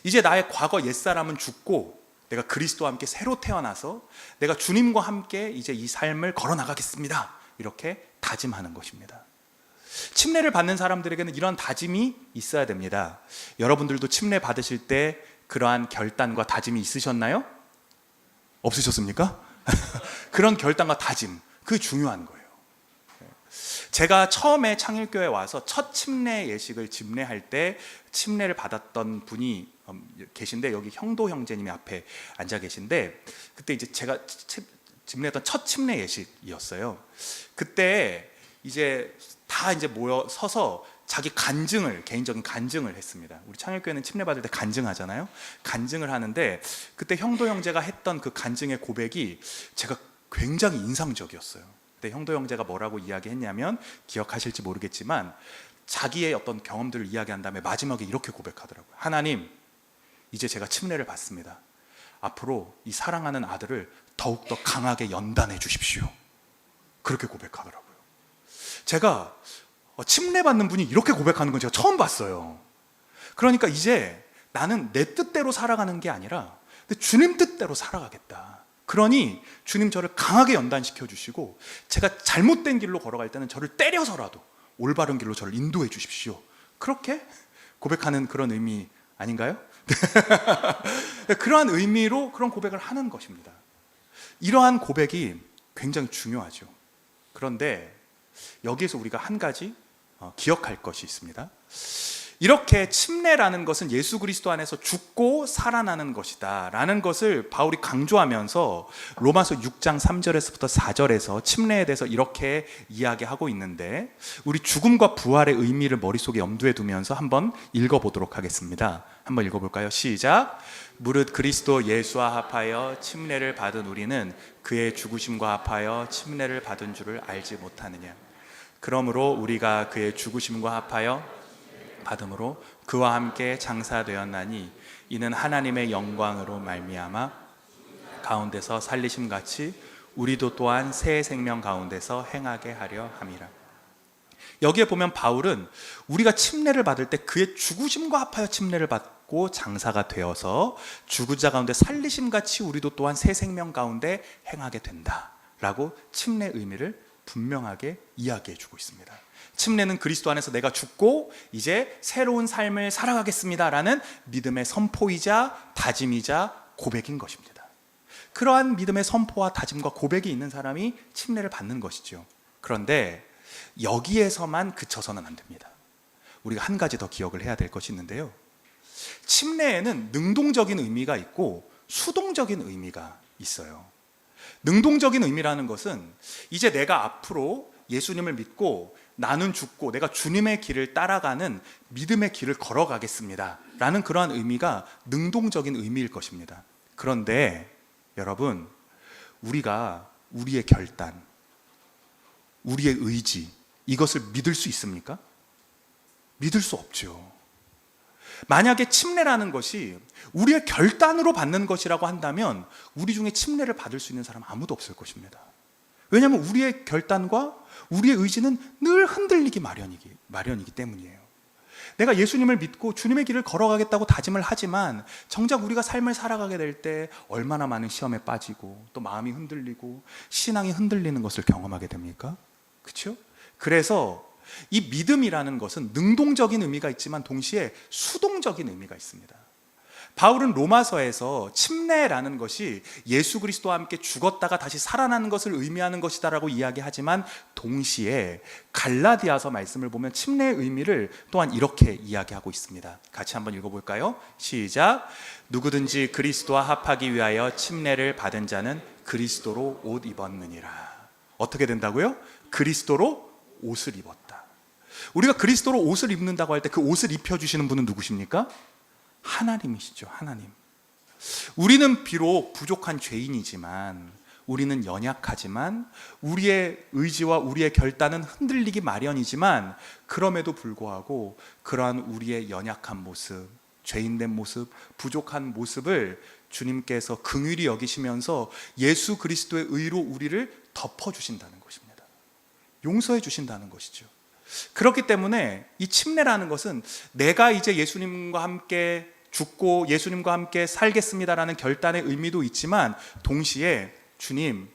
이제 나의 과거 옛사람은 죽고 내가 그리스도와 함께 새로 태어나서 내가 주님과 함께 이제 이 삶을 걸어 나가겠습니다, 이렇게 다짐하는 것입니다. 침례를 받는 사람들에게는 이런 다짐이 있어야 됩니다. 여러분들도 침례 받으실 때 그러한 결단과 다짐이 있으셨나요? 없으셨습니까? 그런 결단과 다짐, 그게 중요한 거예요. 제가 처음에 창일교회에 와서 첫 침례 예식을 집례할 때 침례를 받았던 분이 계신데, 여기 형도 형제님이 앞에 앉아 계신데, 그때 이제 제가 집례했던 첫 침례 예식이었어요. 그때 이제 다 이제 모여 서서 자기 간증을, 개인적인 간증을 했습니다. 우리 창일교회는 침례 받을 때 간증하잖아요. 간증을 하는데 그때 형도 형제가 했던 그 간증의 고백이 제가 굉장히 인상적이었어요. 그때 형도 형제가 뭐라고 이야기했냐면, 기억하실지 모르겠지만 자기의 어떤 경험들을 이야기한 다음에 마지막에 이렇게 고백하더라고요. 하나님, 이제 제가 침례를 받습니다. 앞으로 이 사랑하는 아들을 더욱더 강하게 연단해 주십시오. 그렇게 고백하더라고요. 제가 침례 받는 분이 이렇게 고백하는 건 제가 처음 봤어요. 그러니까 이제 나는 내 뜻대로 살아가는 게 아니라 주님 뜻대로 살아가겠다. 그러니 주님 저를 강하게 연단시켜 주시고, 제가 잘못된 길로 걸어갈 때는 저를 때려서라도 올바른 길로 저를 인도해 주십시오. 그렇게 고백하는 그런 의미 아닌가요? 그러한 의미로 그런 고백을 하는 것입니다. 이러한 고백이 굉장히 중요하죠. 그런데 여기에서 우리가 한 가지 기억할 것이 있습니다. 이렇게 침례라는 것은 예수 그리스도 안에서 죽고 살아나는 것이다 라는 것을 바울이 강조하면서 로마서 6장 3절에서부터 4절에서 침례에 대해서 이렇게 이야기하고 있는데, 우리 죽음과 부활의 의미를 머릿속에 염두에 두면서 한번 읽어보도록 하겠습니다. 한번 읽어볼까요? 시작. 무릇 그리스도 예수와 합하여 침례를 받은 우리는 그의 죽으심과 합하여 침례를 받은 줄을 알지 못하느냐. 그러므로 우리가 그의 죽으심과 합하여 받음으로 그와 함께 장사되었나니, 이는 하나님의 영광으로 말미암아 가운데서 살리심 같이 우리도 또한 새 생명 가운데서 행하게 하려 함이라. 여기에 보면 바울은 우리가 침례를 받을 때 그의 죽으심과 합하여 침례를 받고 장사가 되어서 죽은 자 가운데 살리심 같이 우리도 또한 새 생명 가운데 행하게 된다라고 침례의 의미를 분명하게 이야기해 주고 있습니다. 침례는 그리스도 안에서 내가 죽고 이제 새로운 삶을 살아가겠습니다라는 믿음의 선포이자 다짐이자 고백인 것입니다. 그러한 믿음의 선포와 다짐과 고백이 있는 사람이 침례를 받는 것이죠. 그런데 여기에서만 그쳐서는 안 됩니다. 우리가 한 가지 더 기억을 해야 될 것이 있는데요, 침례에는 능동적인 의미가 있고 수동적인 의미가 있어요. 능동적인 의미라는 것은 이제 내가 앞으로 예수님을 믿고 나는 죽고 내가 주님의 길을 따라가는 믿음의 길을 걸어가겠습니다 라는 그러한 의미가 능동적인 의미일 것입니다. 그런데 여러분, 우리가 우리의 결단, 우리의 의지, 이것을 믿을 수 있습니까? 믿을 수 없죠. 만약에 침례라는 것이 우리의 결단으로 받는 것이라고 한다면 우리 중에 침례를 받을 수 있는 사람 아무도 없을 것입니다. 왜냐하면 우리의 결단과 우리의 의지는 늘 흔들리기 마련이기 때문이에요. 내가 예수님을 믿고 주님의 길을 걸어가겠다고 다짐을 하지만 정작 우리가 삶을 살아가게 될 때 얼마나 많은 시험에 빠지고 또 마음이 흔들리고 신앙이 흔들리는 것을 경험하게 됩니까? 그렇죠? 그래서 이 믿음이라는 것은 능동적인 의미가 있지만 동시에 수동적인 의미가 있습니다. 바울은 로마서에서 침례라는 것이 예수 그리스도와 함께 죽었다가 다시 살아나는 것을 의미하는 것이다라고 이야기하지만 동시에 갈라디아서 말씀을 보면 침례의 의미를 또한 이렇게 이야기하고 있습니다. 같이 한번 읽어볼까요? 시작. 누구든지 그리스도와 합하기 위하여 침례를 받은 자는 그리스도로 옷 입었느니라. 어떻게 된다고요? 그리스도로 옷을 입었다. 우리가 그리스도로 옷을 입는다고 할 때 그 옷을 입혀주시는 분은 누구십니까? 하나님이시죠. 하나님. 우리는 비록 부족한 죄인이지만 우리는 연약하지만 우리의 의지와 우리의 결단은 흔들리기 마련이지만 그럼에도 불구하고 그러한 우리의 연약한 모습, 죄인된 모습, 부족한 모습을 주님께서 긍휼히 여기시면서 예수 그리스도의 의로 우리를 덮어주신다는 것입니다. 용서해 주신다는 것이죠. 그렇기 때문에 이 침례라는 것은 내가 이제 예수님과 함께 죽고 예수님과 함께 살겠습니다라는 결단의 의미도 있지만 동시에 주님,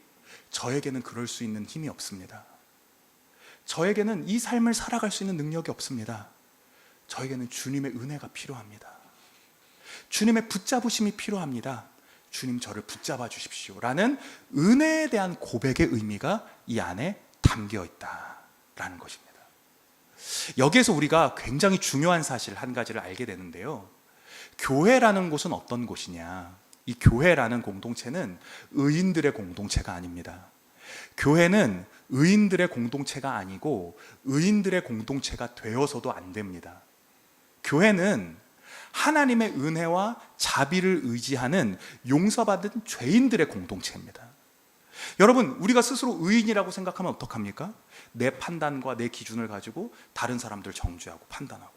저에게는 그럴 수 있는 힘이 없습니다. 저에게는 이 삶을 살아갈 수 있는 능력이 없습니다. 저에게는 주님의 은혜가 필요합니다. 주님의 붙잡으심이 필요합니다. 주님, 저를 붙잡아 주십시오 라는 은혜에 대한 고백의 의미가 이 안에 담겨 있다라는 것입니다. 여기에서 우리가 굉장히 중요한 사실 한 가지를 알게 되는데요, 교회라는 곳은 어떤 곳이냐? 이 교회라는 공동체는 의인들의 공동체가 아닙니다. 교회는 의인들의 공동체가 아니고 의인들의 공동체가 되어서도 안 됩니다. 교회는 하나님의 은혜와 자비를 의지하는 용서받은 죄인들의 공동체입니다. 여러분, 우리가 스스로 의인이라고 생각하면 어떡합니까? 내 판단과 내 기준을 가지고 다른 사람들 정죄하고 판단하고,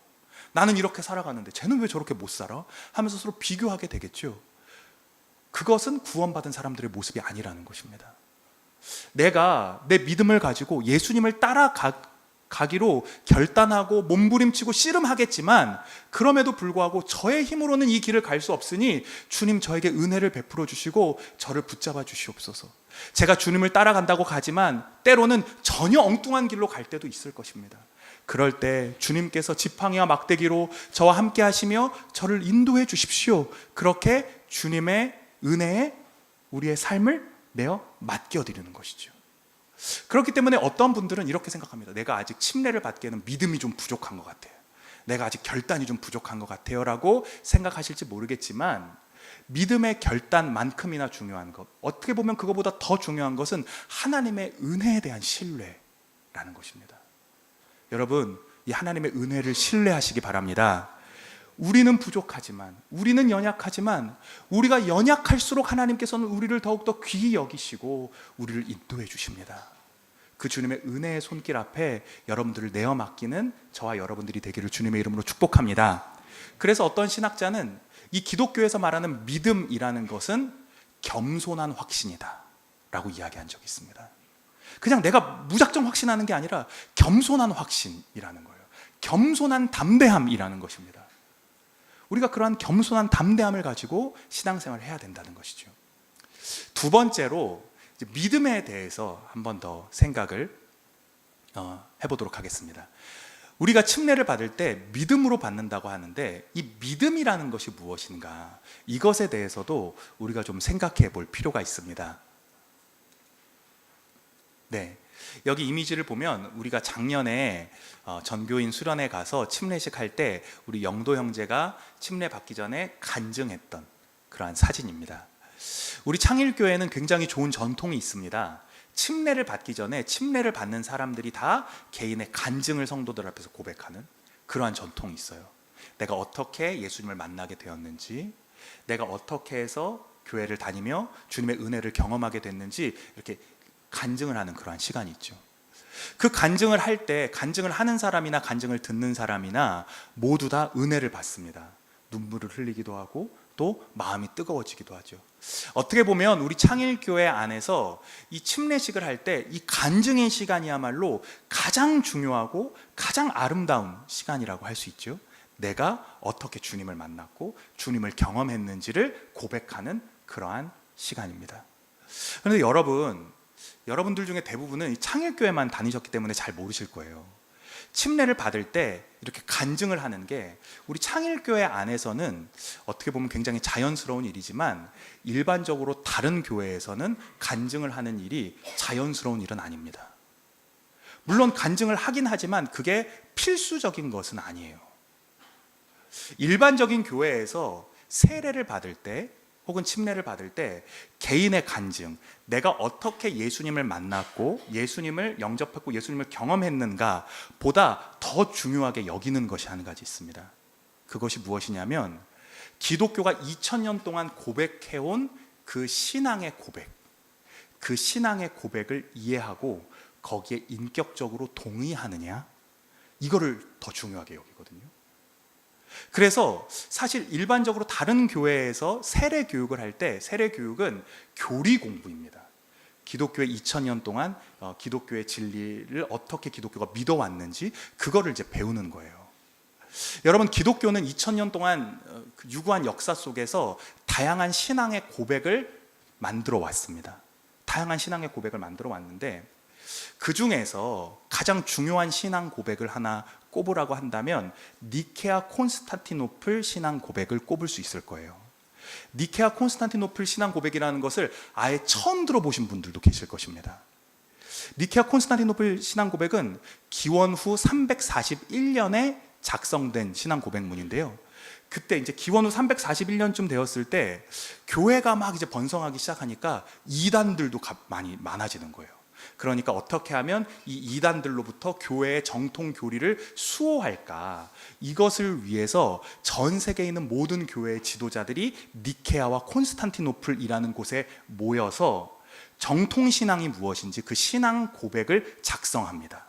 나는 이렇게 살아가는데 쟤는 왜 저렇게 못 살아? 하면서 서로 비교하게 되겠죠. 그것은 구원받은 사람들의 모습이 아니라는 것입니다. 내가 내 믿음을 가지고 예수님을 따라가기로 결단하고 몸부림치고 씨름하겠지만 그럼에도 불구하고 저의 힘으로는 이 길을 갈 수 없으니 주님, 저에게 은혜를 베풀어 주시고 저를 붙잡아 주시옵소서. 제가 주님을 따라간다고 가지만 때로는 전혀 엉뚱한 길로 갈 때도 있을 것입니다. 그럴 때 주님께서 지팡이와 막대기로 저와 함께 하시며 저를 인도해 주십시오. 그렇게 주님의 은혜에 우리의 삶을 내어 맡겨드리는 것이죠. 그렇기 때문에 어떤 분들은 이렇게 생각합니다. 내가 아직 침례를 받기에는 믿음이 좀 부족한 것 같아요. 내가 아직 결단이 좀 부족한 것 같아요 라고 생각하실지 모르겠지만, 믿음의 결단만큼이나 중요한 것, 어떻게 보면 그거보다 더 중요한 것은 하나님의 은혜에 대한 신뢰라는 것입니다. 여러분, 이 하나님의 은혜를 신뢰하시기 바랍니다. 우리는 부족하지만, 우리는 연약하지만, 우리가 연약할수록 하나님께서는 우리를 더욱더 귀히 여기시고 우리를 인도해 주십니다. 그 주님의 은혜의 손길 앞에 여러분들을 내어 맡기는 저와 여러분들이 되기를 주님의 이름으로 축복합니다. 그래서 어떤 신학자는 이 기독교에서 말하는 믿음이라는 것은 겸손한 확신이다 라고 이야기한 적이 있습니다. 그냥 내가 무작정 확신하는 게 아니라 겸손한 확신이라는 거예요. 겸손한 담대함이라는 것입니다. 우리가 그러한 겸손한 담대함을 가지고 신앙생활을 해야 된다는 것이죠. 두 번째로 믿음에 대해서 한 번 더 생각을 해보도록 하겠습니다. 우리가 침례를 받을 때 믿음으로 받는다고 하는데 이 믿음이라는 것이 무엇인가, 이것에 대해서도 우리가 좀 생각해 볼 필요가 있습니다. 네, 여기 이미지를 보면 우리가 작년에 전교인 수련회 가서 침례식 할 때 우리 영도 형제가 침례 받기 전에 간증했던 그러한 사진입니다. 우리 창일교회는 굉장히 좋은 전통이 있습니다. 침례를 받기 전에 침례를 받는 사람들이 다 개인의 간증을 성도들 앞에서 고백하는 그러한 전통이 있어요. 내가 어떻게 예수님을 만나게 되었는지, 내가 어떻게 해서 교회를 다니며 주님의 은혜를 경험하게 됐는지 이렇게 간증을 하는 그러한 시간이 있죠. 그 간증을 할 때 간증을 하는 사람이나 간증을 듣는 사람이나 모두 다 은혜를 받습니다. 눈물을 흘리기도 하고 또 마음이 뜨거워지기도 하죠. 어떻게 보면 우리 창일교회 안에서 이 침례식을 할 때 이 간증의 시간이야말로 가장 중요하고 가장 아름다운 시간이라고 할 수 있죠. 내가 어떻게 주님을 만났고 주님을 경험했는지를 고백하는 그러한 시간입니다. 그런데 여러분들 중에 대부분은 이 창일교회만 다니셨기 때문에 잘 모르실 거예요. 침례를 받을 때 이렇게 간증을 하는 게 우리 창일교회 안에서는 어떻게 보면 굉장히 자연스러운 일이지만 일반적으로 다른 교회에서는 간증을 하는 일이 자연스러운 일은 아닙니다. 물론 간증을 하긴 하지만 그게 필수적인 것은 아니에요. 일반적인 교회에서 세례를 받을 때 혹은 침례를 받을 때 개인의 간증, 내가 어떻게 예수님을 만났고 예수님을 영접했고 예수님을 경험했는가 보다 더 중요하게 여기는 것이 한 가지 있습니다. 그것이 무엇이냐면 기독교가 2000년 동안 고백해온 그 신앙의 고백, 그 신앙의 고백을 이해하고 거기에 인격적으로 동의하느냐, 이거를 더 중요하게 여기거든요. 그래서 사실 일반적으로 다른 교회에서 세례 교육을 할 때 세례 교육은 교리 공부입니다. 기독교의 2000년 동안 기독교의 진리를 어떻게 기독교가 믿어왔는지 그거를 이제 배우는 거예요. 여러분, 기독교는 2000년 동안 유구한 역사 속에서 다양한 신앙의 고백을 만들어 왔습니다. 다양한 신앙의 고백을 만들어 왔는데 그 중에서 가장 중요한 신앙 고백을 하나 꼽으라고 한다면 니케아 콘스탄티노플 신앙 고백을 꼽을 수 있을 거예요. 니케아 콘스탄티노플 신앙 고백이라는 것을 아예 처음 들어보신 분들도 계실 것입니다. 니케아 콘스탄티노플 신앙 고백은 기원 후 341년에 작성된 신앙 고백문인데요. 그때 이제 기원 후 341년쯤 되었을 때 교회가 막 이제 번성하기 시작하니까 이단들도 많이 많아지는 거예요. 그러니까 어떻게 하면 이 이단들로부터 교회의 정통 교리를 수호할까, 이것을 위해서 전 세계에 있는 모든 교회의 지도자들이 니케아와 콘스탄티노플이라는 곳에 모여서 정통 신앙이 무엇인지 그 신앙 고백을 작성합니다.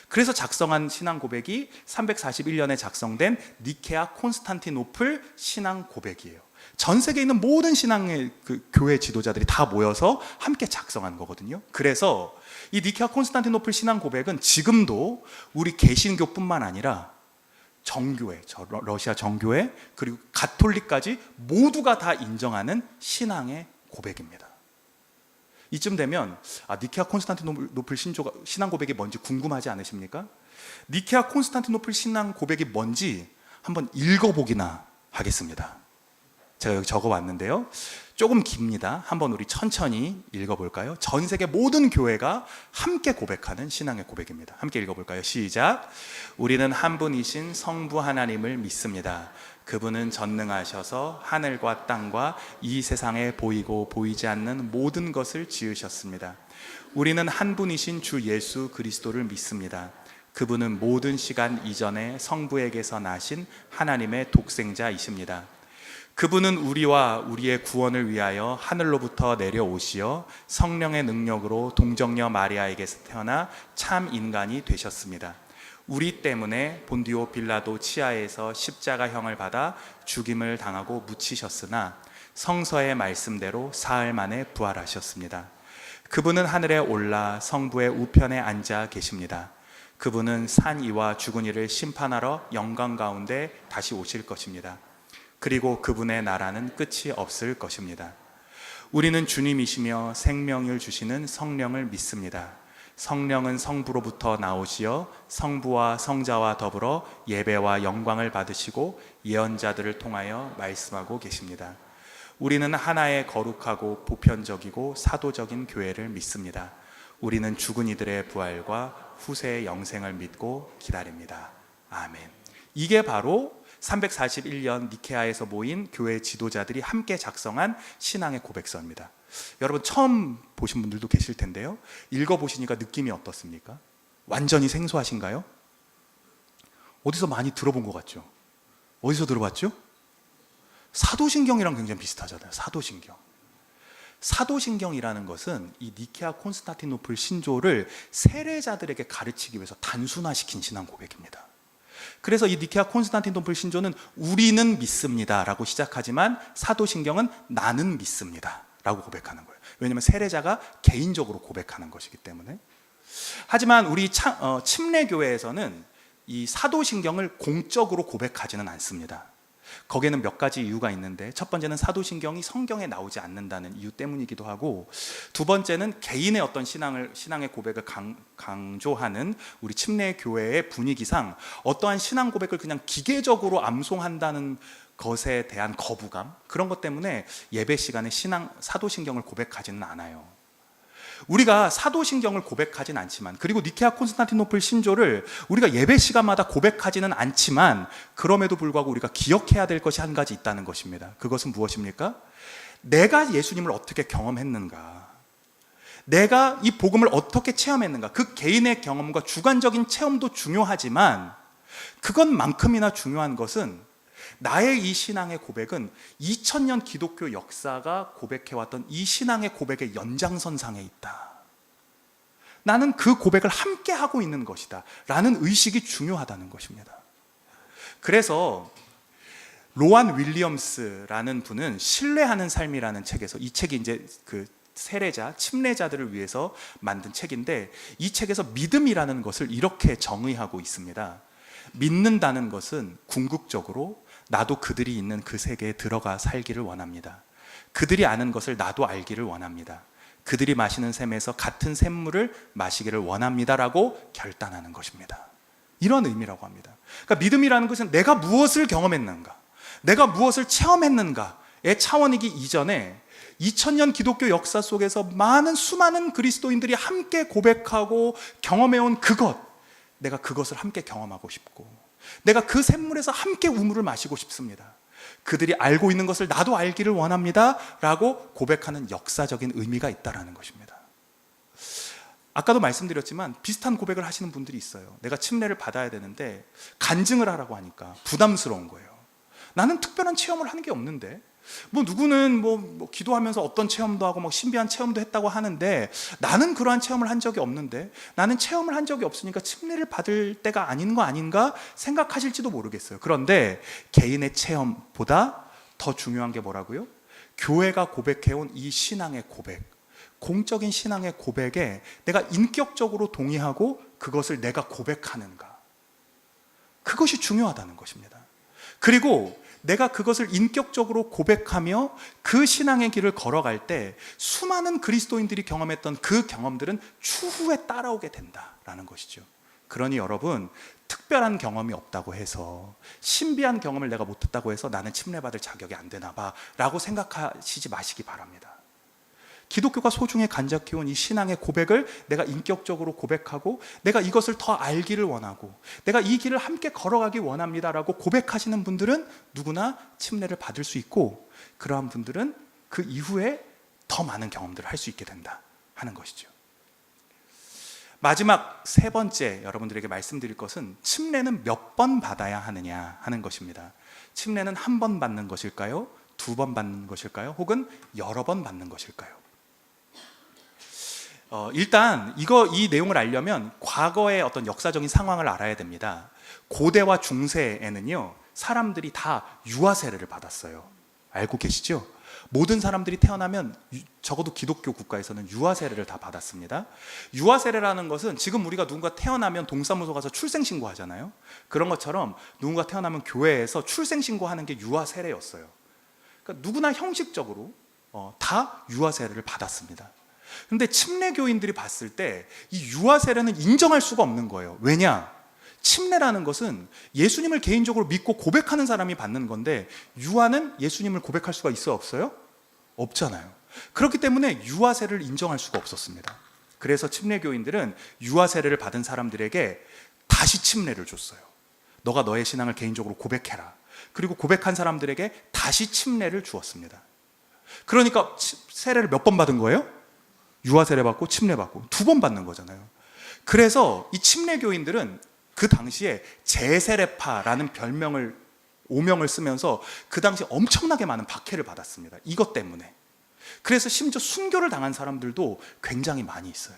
그래서 작성한 신앙 고백이 341년에 작성된 니케아 콘스탄티노플 신앙 고백이에요. 전 세계에 있는 모든 신앙의 교회 지도자들이 다 모여서 함께 작성한 거거든요. 그래서 이 니케아 콘스탄티노플 신앙 고백은 지금도 우리 개신교뿐만 아니라 정교회, 러시아 정교회, 그리고 가톨릭까지 모두가 다 인정하는 신앙의 고백입니다. 이쯤 되면 니케아 콘스탄티노플 신앙 고백이 뭔지 궁금하지 않으십니까? 니케아 콘스탄티노플 신앙 고백이 뭔지 한번 읽어보기나 하겠습니다. 제가 여기 적어왔는데요. 조금 깁니다. 한번 우리 천천히 읽어볼까요? 전 세계 모든 교회가 함께 고백하는 신앙의 고백입니다. 함께 읽어볼까요? 시작. 우리는 한 분이신 성부 하나님을 믿습니다. 그분은 전능하셔서 하늘과 땅과 이 세상에 보이고 보이지 않는 모든 것을 지으셨습니다. 우리는 한 분이신 주 예수 그리스도를 믿습니다. 그분은 모든 시간 이전에 성부에게서 나신 하나님의 독생자이십니다. 그분은 우리와 우리의 구원을 위하여 하늘로부터 내려오시어 성령의 능력으로 동정녀 마리아에게서 태어나 참 인간이 되셨습니다. 우리 때문에 본디오 빌라도 치하에서 십자가형을 받아 죽임을 당하고 묻히셨으나 성서의 말씀대로 사흘 만에 부활하셨습니다. 그분은 하늘에 올라 성부의 우편에 앉아 계십니다. 그분은 산 이와 죽은 이를 심판하러 영광 가운데 다시 오실 것입니다. 그리고 그분의 나라는 끝이 없을 것입니다. 우리는 주님이시며 생명을 주시는 성령을 믿습니다. 성령은 성부로부터 나오시어 성부와 성자와 더불어 예배와 영광을 받으시고 예언자들을 통하여 말씀하고 계십니다. 우리는 하나의 거룩하고 보편적이고 사도적인 교회를 믿습니다. 우리는 죽은 이들의 부활과 후세의 영생을 믿고 기다립니다. 아멘. 이게 바로 341년 니케아에서 모인 교회 지도자들이 함께 작성한 신앙의 고백서입니다. 여러분, 처음 보신 분들도 계실 텐데요. 읽어보시니까 느낌이 어떻습니까? 완전히 생소하신가요? 어디서 많이 들어본 것 같죠? 어디서 들어봤죠? 사도신경이랑 굉장히 비슷하잖아요. 사도신경. 사도신경이라는 것은 이 니케아 콘스탄티노플 신조를 세례자들에게 가르치기 위해서 단순화시킨 신앙 고백입니다. 그래서 이 니케아 콘스탄티노플 신조는 우리는 믿습니다 라고 시작하지만 사도신경은 나는 믿습니다 라고 고백하는 거예요. 왜냐하면 세례자가 개인적으로 고백하는 것이기 때문에. 하지만 우리 침례교회에서는 이 사도신경을 공적으로 고백하지는 않습니다. 거기에는 몇 가지 이유가 있는데, 첫 번째는 사도신경이 성경에 나오지 않는다는 이유 때문이기도 하고, 두 번째는 개인의 어떤 신앙의 고백을 강조하는 우리 침례교회의 분위기상 어떠한 신앙 고백을 그냥 기계적으로 암송한다는 것에 대한 거부감, 그런 것 때문에 예배 시간에 사도신경을 고백하지는 않아요. 우리가 사도신경을 고백하진 않지만, 그리고 니케아 콘스탄티노플 신조를 우리가 예배 시간마다 고백하지는 않지만, 그럼에도 불구하고 우리가 기억해야 될 것이 한 가지 있다는 것입니다. 그것은 무엇입니까? 내가 예수님을 어떻게 경험했는가, 내가 이 복음을 어떻게 체험했는가, 그 개인의 경험과 주관적인 체험도 중요하지만 그것만큼이나 중요한 것은 나의 이 신앙의 고백은 2000년 기독교 역사가 고백해왔던 이 신앙의 고백의 연장선상에 있다. 나는 그 고백을 함께 하고 있는 것이다 라는 의식이 중요하다는 것입니다. 그래서 로안 윌리엄스라는 분은 신뢰하는 삶이라는 책에서, 이 책이 이제 그 세례자, 침례자들을 위해서 만든 책인데, 이 책에서 믿음이라는 것을 이렇게 정의하고 있습니다. 믿는다는 것은 궁극적으로 나도 그들이 있는 그 세계에 들어가 살기를 원합니다. 그들이 아는 것을 나도 알기를 원합니다. 그들이 마시는 샘에서 같은 샘물을 마시기를 원합니다라고 결단하는 것입니다. 이런 의미라고 합니다. 그러니까 믿음이라는 것은 내가 무엇을 경험했는가, 내가 무엇을 체험했는가의 차원이기 이전에 2000년 기독교 역사 속에서 수많은 그리스도인들이 함께 고백하고 경험해온 그것, 내가 그것을 함께 경험하고 싶고, 내가 그 샘물에서 함께 우물을 마시고 싶습니다. 그들이 알고 있는 것을 나도 알기를 원합니다 라고 고백하는 역사적인 의미가 있다는 것입니다. 아까도 말씀드렸지만 비슷한 고백을 하시는 분들이 있어요. 내가 침례를 받아야 되는데 간증을 하라고 하니까 부담스러운 거예요. 나는 특별한 체험을 하는 게 없는데, 누구는 기도하면서 어떤 체험도 하고 신비한 체험도 했다고 하는데 나는 그러한 체험을 한 적이 없는데, 나는 체험을 한 적이 없으니까 침례를 받을 때가 아닌 거 아닌가 생각하실지도 모르겠어요. 그런데 개인의 체험보다 더 중요한 게 뭐라고요? 교회가 고백해온 이 신앙의 고백, 공적인 신앙의 고백에 내가 인격적으로 동의하고 그것을 내가 고백하는가, 그것이 중요하다는 것입니다. 그리고 내가 그것을 인격적으로 고백하며 그 신앙의 길을 걸어갈 때 수많은 그리스도인들이 경험했던 그 경험들은 추후에 따라오게 된다라는 것이죠. 그러니 여러분, 특별한 경험이 없다고 해서, 신비한 경험을 내가 못했다고 해서 나는 침례받을 자격이 안 되나 봐 라고 생각하시지 마시기 바랍니다. 기독교가 소중히 간직해온 이 신앙의 고백을 내가 인격적으로 고백하고, 내가 이것을 더 알기를 원하고, 내가 이 길을 함께 걸어가기 원합니다라고 고백하시는 분들은 누구나 침례를 받을 수 있고, 그러한 분들은 그 이후에 더 많은 경험들을 할 수 있게 된다 하는 것이죠. 마지막 세 번째 여러분들에게 말씀드릴 것은, 침례는 몇 번 받아야 하느냐 하는 것입니다. 침례는 한 번 받는 것일까요? 두 번 받는 것일까요? 혹은 여러 번 받는 것일까요? 일단 이 내용을 알려면 과거의 어떤 역사적인 상황을 알아야 됩니다. 고대와 중세에는요, 사람들이 다 유아 세례를 받았어요. 알고 계시죠? 모든 사람들이 태어나면 적어도 기독교 국가에서는 유아 세례를 다 받았습니다. 유아 세례라는 것은 지금 우리가 누군가 태어나면 동사무소 가서 출생신고 하잖아요. 그런 것처럼 누군가 태어나면 교회에서 출생신고하는 게 유아 세례였어요. 그러니까 누구나 형식적으로 다 유아 세례를 받았습니다. 그런데 침례교인들이 봤을 때 이 유아 세례는 인정할 수가 없는 거예요. 왜냐? 침례라는 것은 예수님을 개인적으로 믿고 고백하는 사람이 받는 건데, 유아는 예수님을 고백할 수가 있어요, 없어요? 없잖아요. 그렇기 때문에 유아 세례를 인정할 수가 없었습니다. 그래서 침례교인들은 유아 세례를 받은 사람들에게 다시 침례를 줬어요. 너가 너의 신앙을 개인적으로 고백해라. 그리고 고백한 사람들에게 다시 침례를 주었습니다. 그러니까 세례를 몇 번 받은 거예요? 유아 세례 받고 침례 받고 두 번 받는 거잖아요. 그래서 이 침례교인들은 그 당시에 재세례파라는 오명을 쓰면서 그 당시 엄청나게 많은 박해를 받았습니다. 이것 때문에. 그래서 심지어 순교를 당한 사람들도 굉장히 많이 있어요.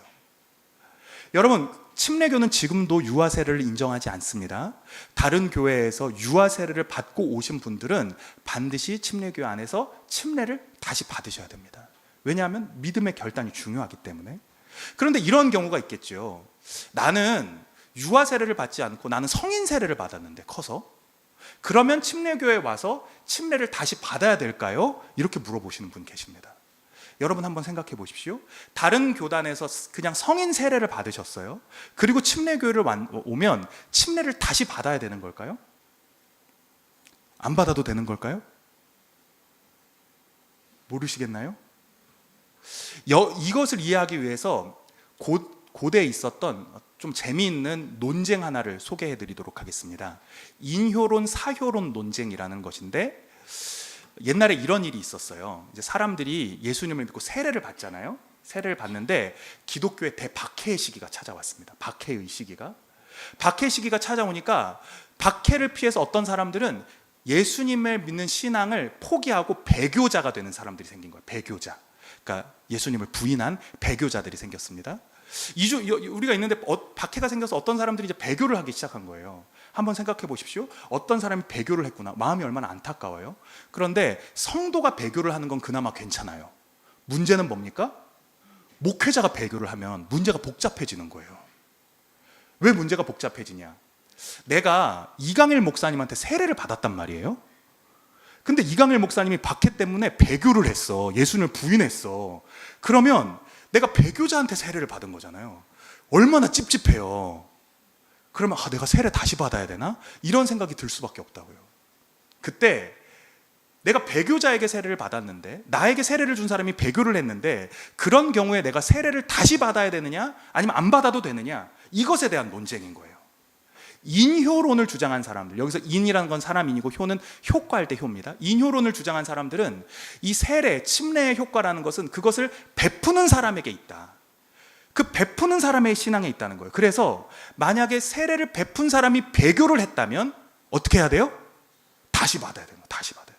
여러분, 침례교는 지금도 유아 세례를 인정하지 않습니다. 다른 교회에서 유아 세례를 받고 오신 분들은 반드시 침례교 안에서 침례를 다시 받으셔야 됩니다. 왜냐하면 믿음의 결단이 중요하기 때문에. 그런데 이런 경우가 있겠죠. 나는 유아 세례를 받지 않고 나는 성인 세례를 받았는데, 커서. 그러면 침례교회에 와서 침례를 다시 받아야 될까요? 이렇게 물어보시는 분 계십니다. 여러분 한번 생각해 보십시오. 다른 교단에서 그냥 성인 세례를 받으셨어요. 그리고 침례교회를 오면 침례를 다시 받아야 되는 걸까요? 안 받아도 되는 걸까요? 모르시겠나요? 이것을 이해하기 위해서 고대에 있었던 좀 재미있는 논쟁 하나를 소개해 드리도록 하겠습니다. 인효론, 사효론 논쟁이라는 것인데, 옛날에 이런 일이 있었어요. 이제 사람들이 예수님을 믿고 세례를 받잖아요. 세례를 받는데 기독교의 대박해의 시기가 찾아왔습니다. 박해의 시기가. 박해 시기가 찾아오니까 박해를 피해서 어떤 사람들은 예수님을 믿는 신앙을 포기하고 배교자가 되는 사람들이 생긴 거예요. 배교자. 그러니까 예수님을 부인한 배교자들이 생겼습니다. 우리가 있는데 박해가 생겨서 어떤 사람들이 이제 배교를 하기 시작한 거예요. 한번 생각해 보십시오. 어떤 사람이 배교를 했구나. 마음이 얼마나 안타까워요. 그런데 성도가 배교를 하는 건 그나마 괜찮아요. 문제는 뭡니까? 목회자가 배교를 하면 문제가 복잡해지는 거예요. 왜 문제가 복잡해지냐? 내가 이강일 목사님한테 세례를 받았단 말이에요. 근데 이강일 목사님이 박해 때문에 배교를 했어. 예수님을 부인했어. 그러면 내가 배교자한테 세례를 받은 거잖아요. 얼마나 찝찝해요. 그러면 내가 세례 다시 받아야 되나? 이런 생각이 들 수밖에 없다고요. 그때 내가 배교자에게 세례를 받았는데, 나에게 세례를 준 사람이 배교를 했는데, 그런 경우에 내가 세례를 다시 받아야 되느냐 아니면 안 받아도 되느냐, 이것에 대한 논쟁인 거예요. 인효론을 주장한 사람들, 여기서 인이라는 건 사람인이고 효는 효과할 때 효입니다. 인효론을 주장한 사람들은 이 세례, 침례의 효과라는 것은 그것을 베푸는 사람에게 있다. 그 베푸는 사람의 신앙에 있다는 거예요. 그래서 만약에 세례를 베푼 사람이 배교를 했다면 어떻게 해야 돼요? 다시 받아야 돼요. 다시 받아야 돼요.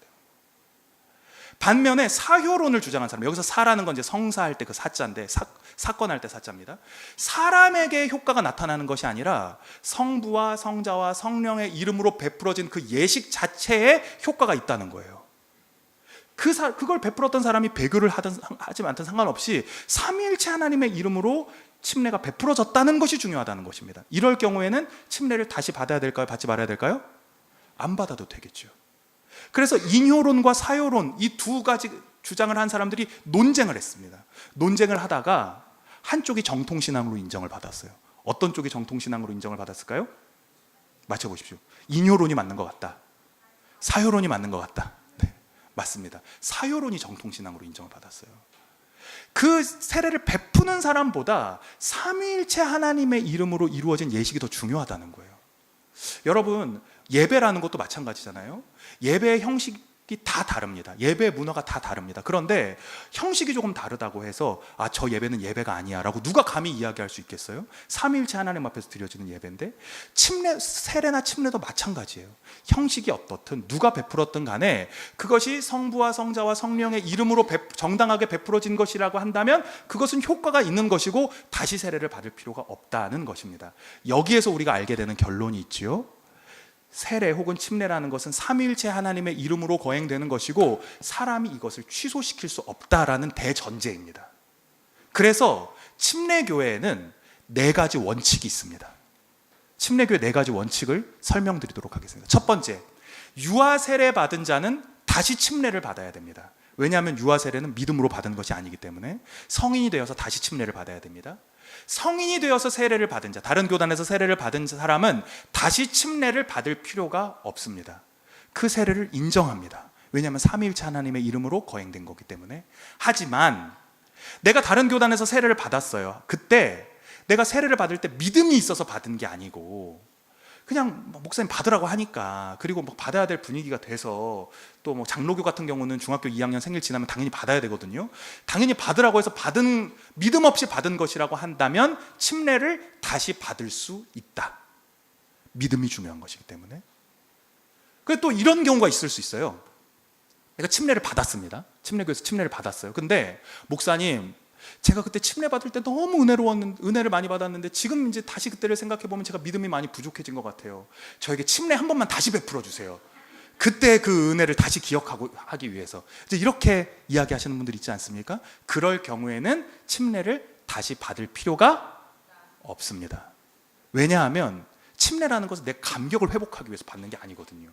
반면에 사효론을 주장한 사람, 여기서 사라는 건 이제 성사할 때 그 사자인데, 사건할 때 사자입니다. 사람에게 효과가 나타나는 것이 아니라 성부와 성자와 성령의 이름으로 베풀어진 그 예식 자체에 효과가 있다는 거예요. 그걸 베풀었던 사람이 배교를 하지 않든 상관없이 삼위일체 하나님의 이름으로 침례가 베풀어졌다는 것이 중요하다는 것입니다. 이럴 경우에는 침례를 다시 받아야 될까요? 받지 말아야 될까요? 안 받아도 되겠죠. 그래서 인효론과 사효론, 이 두 가지 주장을 한 사람들이 논쟁을 했습니다. 논쟁을 하다가 한쪽이 정통신앙으로 인정을 받았어요. 어떤 쪽이 정통신앙으로 인정을 받았을까요? 맞춰보십시오. 인효론이 맞는 것 같다. 사효론이 맞는 것 같다. 네, 맞습니다. 사효론이 정통신앙으로 인정을 받았어요. 그 세례를 베푸는 사람보다 삼위일체 하나님의 이름으로 이루어진 예식이 더 중요하다는 거예요. 여러분, 예배라는 것도 마찬가지잖아요. 예배의 형식이 다 다릅니다. 예배의 문화가 다 다릅니다. 그런데 형식이 조금 다르다고 해서 저 예배는 예배가 아니야 라고 누가 감히 이야기할 수 있겠어요? 삼위일체 하나님 앞에서 드려지는 예배인데, 세례나 침례도 마찬가지예요. 형식이 어떻든 누가 베풀었든 간에 그것이 성부와 성자와 성령의 이름으로 정당하게 베풀어진 것이라고 한다면 그것은 효과가 있는 것이고 다시 세례를 받을 필요가 없다는 것입니다. 여기에서 우리가 알게 되는 결론이 있지요. 세례 혹은 침례라는 것은 삼위일체 하나님의 이름으로 거행되는 것이고 사람이 이것을 취소시킬 수 없다라는 대전제입니다. 그래서 침례교회에는 4가지 원칙이 있습니다. 침례교회 4가지 원칙을 설명드리도록 하겠습니다. 첫 번째, 유아 세례 받은 자는 다시 침례를 받아야 됩니다. 왜냐하면 유아 세례는 믿음으로 받은 것이 아니기 때문에 성인이 되어서 다시 침례를 받아야 됩니다. 성인이 되어서 세례를 받은 자, 다른 교단에서 세례를 받은 사람은 다시 침례를 받을 필요가 없습니다. 그 세례를 인정합니다. 왜냐하면 삼위일체 하나님의 이름으로 거행된 거기 때문에. 하지만 내가 다른 교단에서 세례를 받았어요. 그때 내가 세례를 받을 때 믿음이 있어서 받은 게 아니고 그냥 목사님 받으라고 하니까, 그리고 받아야 될 분위기가 돼서, 또 장로교 같은 경우는 중학교 2학년 생일 지나면 당연히 받아야 되거든요. 당연히 받으라고 해서 믿음 없이 받은 것이라고 한다면 침례를 다시 받을 수 있다. 믿음이 중요한 것이기 때문에. 그리고 또 이런 경우가 있을 수 있어요. 내가 침례를 받았습니다. 침례교에서 침례를 받았어요. 근데 목사님, 제가 그때 침례 받을 때 너무 은혜를 많이 받았는데 지금 이제 다시 그때를 생각해 보면 제가 믿음이 많이 부족해진 것 같아요. 저에게 침례 한 번만 다시 베풀어 주세요. 그때 그 은혜를 다시 하기 위해서. 이제 이렇게 이야기하시는 분들 있지 않습니까? 그럴 경우에는 침례를 다시 받을 필요가 없습니다. 왜냐하면 침례라는 것은 내 감격을 회복하기 위해서 받는 게 아니거든요.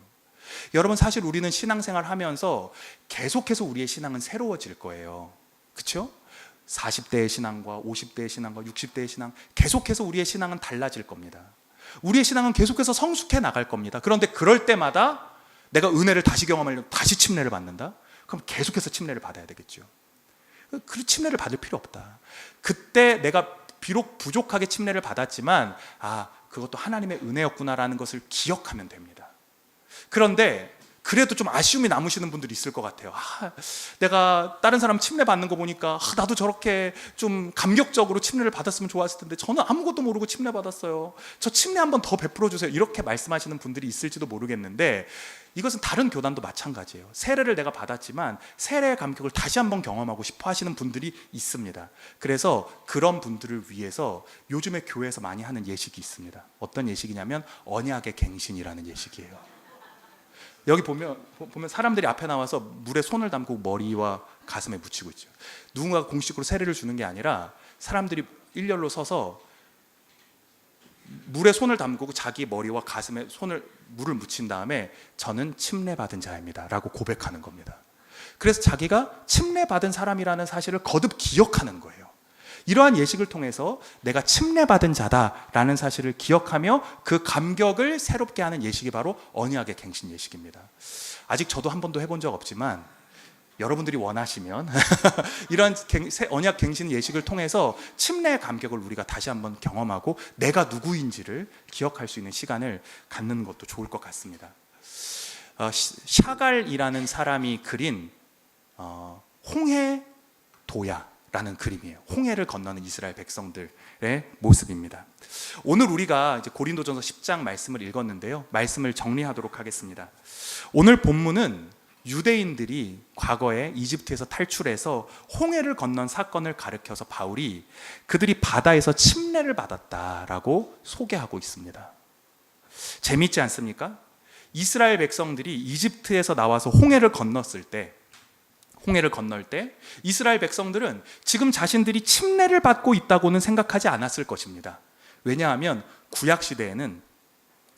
여러분, 사실 우리는 신앙생활 하면서 계속해서 우리의 신앙은 새로워질 거예요. 그렇죠? 40대의 신앙과 50대의 신앙과 60대의 신앙, 계속해서 우리의 신앙은 달라질 겁니다. 우리의 신앙은 계속해서 성숙해 나갈 겁니다. 그런데 그럴 때마다 내가 은혜를 다시 경험하려면 다시 침례를 받는다? 그럼 계속해서 침례를 받아야 되겠죠. 그 침례를 받을 필요 없다. 그때 내가 비록 부족하게 침례를 받았지만 그것도 하나님의 은혜였구나라는 것을 기억하면 됩니다. 그런데 그래도 좀 아쉬움이 남으시는 분들이 있을 것 같아요. 내가 다른 사람 침례 받는 거 보니까 나도 저렇게 좀 감격적으로 침례를 받았으면 좋았을 텐데 저는 아무것도 모르고 침례 받았어요. 저 침례 한번 더 베풀어 주세요. 이렇게 말씀하시는 분들이 있을지도 모르겠는데, 이것은 다른 교단도 마찬가지예요. 세례를 내가 받았지만 세례의 감격을 다시 한번 경험하고 싶어 하시는 분들이 있습니다. 그래서 그런 분들을 위해서 요즘에 교회에서 많이 하는 예식이 있습니다. 어떤 예식이냐면 언약의 갱신이라는 예식이에요. 여기 보면 사람들이 앞에 나와서 물에 손을 담고 머리와 가슴에 묻히고 있죠. 누군가가 공식으로 세례를 주는 게 아니라 사람들이 일렬로 서서 물에 손을 담그고 자기 머리와 가슴에 물을 묻힌 다음에 저는 침례받은 자입니다 라고 고백하는 겁니다. 그래서 자기가 침례받은 사람이라는 사실을 거듭 기억하는 거예요. 이러한 예식을 통해서 내가 침례받은 자다라는 사실을 기억하며 그 감격을 새롭게 하는 예식이 바로 언약의 갱신 예식입니다. 아직 저도 한 번도 해본 적 없지만 여러분들이 원하시면 이런 언약 갱신 예식을 통해서 침례의 감격을 우리가 다시 한번 경험하고 내가 누구인지를 기억할 수 있는 시간을 갖는 것도 좋을 것 같습니다. 샤갈이라는 사람이 그린 홍해 도야라는 그림이에요. 홍해를 건너는 이스라엘 백성들의 모습입니다. 오늘 우리가 이제 고린도전서 10장 말씀을 읽었는데요. 말씀을 정리하도록 하겠습니다. 오늘 본문은 유대인들이 과거에 이집트에서 탈출해서 홍해를 건넌 사건을 가르쳐서 바울이 그들이 바다에서 침례를 받았다라고 소개하고 있습니다. 재밌지 않습니까? 이스라엘 백성들이 이집트에서 나와서 홍해를 건널 때 이스라엘 백성들은 지금 자신들이 침례를 받고 있다고는 생각하지 않았을 것입니다. 왜냐하면 구약 시대에는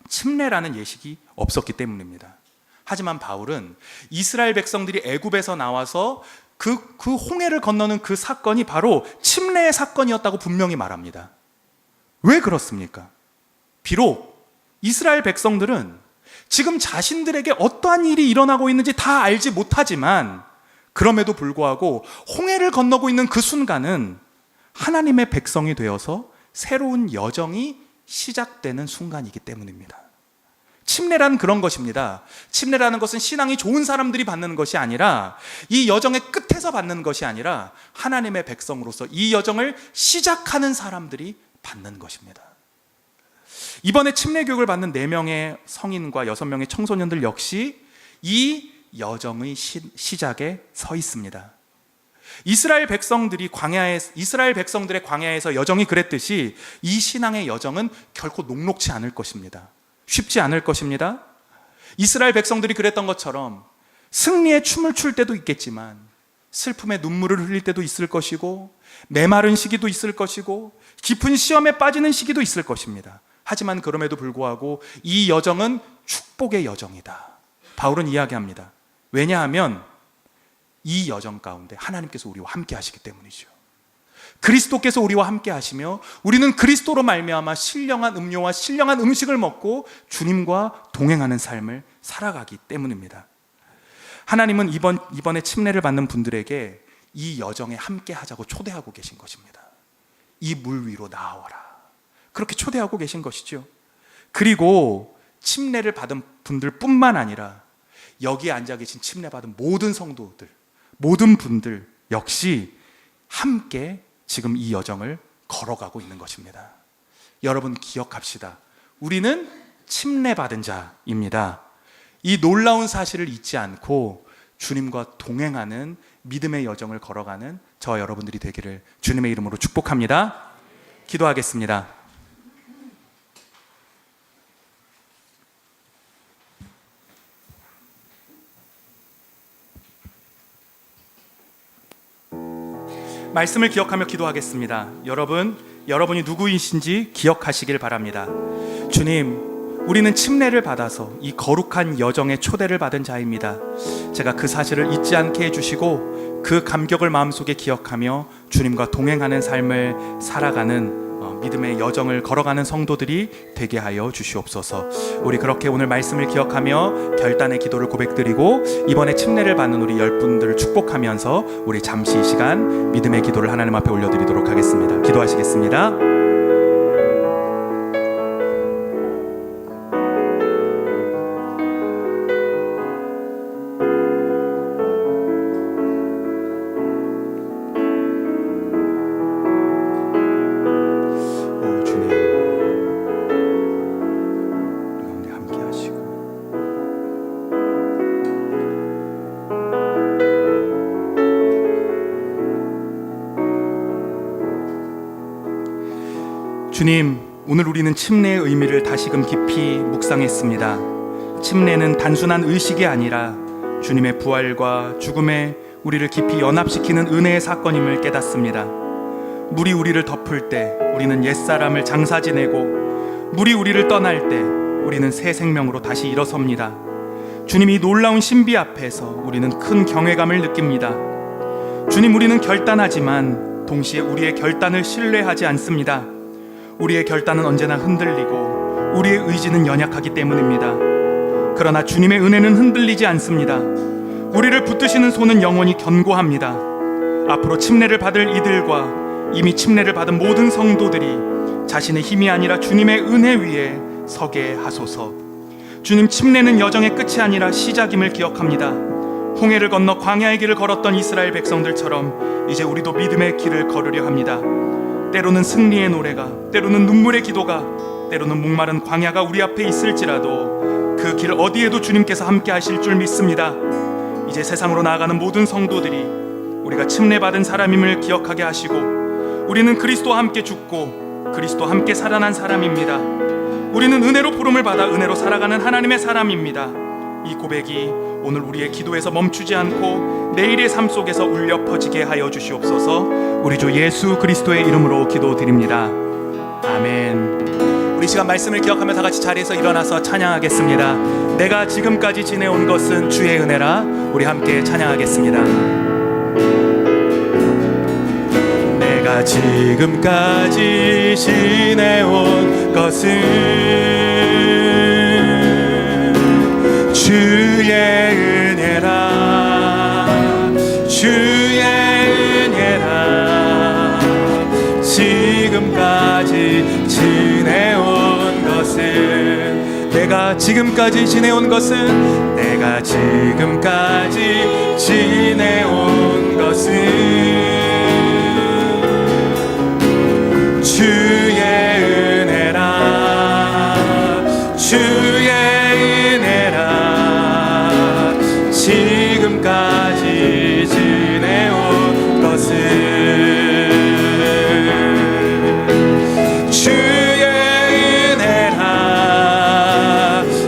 침례라는 예식이 없었기 때문입니다. 하지만 바울은 이스라엘 백성들이 애굽에서 나와서 그 홍해를 건너는 그 사건이 바로 침례의 사건이었다고 분명히 말합니다. 왜 그렇습니까? 비록 이스라엘 백성들은 지금 자신들에게 어떠한 일이 일어나고 있는지 다 알지 못하지만 그럼에도 불구하고 홍해를 건너고 있는 그 순간은 하나님의 백성이 되어서 새로운 여정이 시작되는 순간이기 때문입니다. 침례란 그런 것입니다. 침례라는 것은 신앙이 좋은 사람들이 받는 것이 아니라 이 여정의 끝에서 받는 것이 아니라 하나님의 백성으로서 이 여정을 시작하는 사람들이 받는 것입니다. 이번에 침례 교육을 받는 4명의 성인과 6명의 청소년들 역시 이 여정의 시작에 서 있습니다. 이스라엘 백성들의 광야에서 여정이 그랬듯이 이 신앙의 여정은 결코 녹록지 않을 것입니다. 쉽지 않을 것입니다. 이스라엘 백성들이 그랬던 것처럼 승리의 춤을 출 때도 있겠지만 슬픔의 눈물을 흘릴 때도 있을 것이고 메마른 시기도 있을 것이고 깊은 시험에 빠지는 시기도 있을 것입니다. 하지만 그럼에도 불구하고 이 여정은 축복의 여정이다. 바울은 이야기합니다. 왜냐하면 이 여정 가운데 하나님께서 우리와 함께 하시기 때문이죠. 그리스도께서 우리와 함께 하시며 우리는 그리스도로 말미암아 신령한 음료와 신령한 음식을 먹고 주님과 동행하는 삶을 살아가기 때문입니다. 하나님은 이번에 침례를 받는 분들에게 이 여정에 함께 하자고 초대하고 계신 것입니다. 이 물 위로 나아오라. 그렇게 초대하고 계신 것이죠. 그리고 침례를 받은 분들뿐만 아니라 여기에 앉아 계신 침례 받은 모든 성도들, 모든 분들 역시 함께 지금 이 여정을 걸어가고 있는 것입니다. 여러분 기억합시다. 우리는 침례받은 자입니다. 이 놀라운 사실을 잊지 않고 주님과 동행하는 믿음의 여정을 걸어가는 저와 여러분들이 되기를 주님의 이름으로 축복합니다. 기도하겠습니다. 말씀을 기억하며 기도하겠습니다. 여러분이 누구이신지 기억하시길 바랍니다. 주님, 우리는 침례를 받아서 이 거룩한 여정의 초대를 받은 자입니다. 제가 그 사실을 잊지 않게 해주시고 그 감격을 마음속에 기억하며 주님과 동행하는 삶을 살아가는 믿음의 여정을 걸어가는 성도들이 되게 하여 주시옵소서. 우리 그렇게 오늘 말씀을 기억하며 결단의 기도를 고백드리고 이번에 침례를 받는 우리 10분들을 축복하면서 우리 잠시 이 시간 믿음의 기도를 하나님 앞에 올려드리도록 하겠습니다. 기도하시겠습니다. 주님, 오늘 우리는 침례의 의미를 다시금 깊이 묵상했습니다. 침례는 단순한 의식이 아니라 주님의 부활과 죽음에 우리를 깊이 연합시키는 은혜의 사건임을 깨닫습니다. 물이 우리를 덮을 때 우리는 옛사람을 장사 지내고, 물이 우리를 떠날 때 우리는 새 생명으로 다시 일어섭니다. 주님이 놀라운 신비 앞에서 우리는 큰 경외감을 느낍니다. 주님, 우리는 결단하지만 동시에 우리의 결단을 신뢰하지 않습니다. 우리의 결단은 언제나 흔들리고 우리의 의지는 연약하기 때문입니다. 그러나 주님의 은혜는 흔들리지 않습니다. 우리를 붙드시는 손은 영원히 견고합니다. 앞으로 침례를 받을 이들과 이미 침례를 받은 모든 성도들이 자신의 힘이 아니라 주님의 은혜 위에 서게 하소서. 주님, 침례는 여정의 끝이 아니라 시작임을 기억합니다. 홍해를 건너 광야의 길을 걸었던 이스라엘 백성들처럼 이제 우리도 믿음의 길을 걸으려 합니다. 때로는 승리의 노래가, 때로는 눈물의 기도가, 때로는 목마른 광야가 우리 앞에 있을지라도 그 길 어디에도 주님께서 함께 하실 줄 믿습니다. 이제 세상으로 나아가는 모든 성도들이 우리가 침례받은 사람임을 기억하게 하시고, 우리는 그리스도와 함께 죽고 그리스도와 함께 살아난 사람입니다. 우리는 은혜로 부름을 받아 은혜로 살아가는 하나님의 사람입니다. 이 고백이 오늘 우리의 기도에서 멈추지 않고 내일의 삶 속에서 울려 퍼지게 하여 주시옵소서. 우리 주 예수 그리스도의 이름으로 기도드립니다. 아멘. 우리 시간 말씀을 기억하며 다 같이 자리에서 일어나서 찬양하겠습니다. 내가 지금까지 지내온 것은 주의 은혜라. 우리 함께 찬양하겠습니다. 내가 지금까지 지내온 것은 주의 은혜라. 주의 은혜라. 지금까지 지내온 것은, 내가 지금까지 지내온 것은, 내가 지금까지 지내온 것은 주의 은혜라. 주의 은혜라. 지금까지 지내온 것은 주의 은혜라.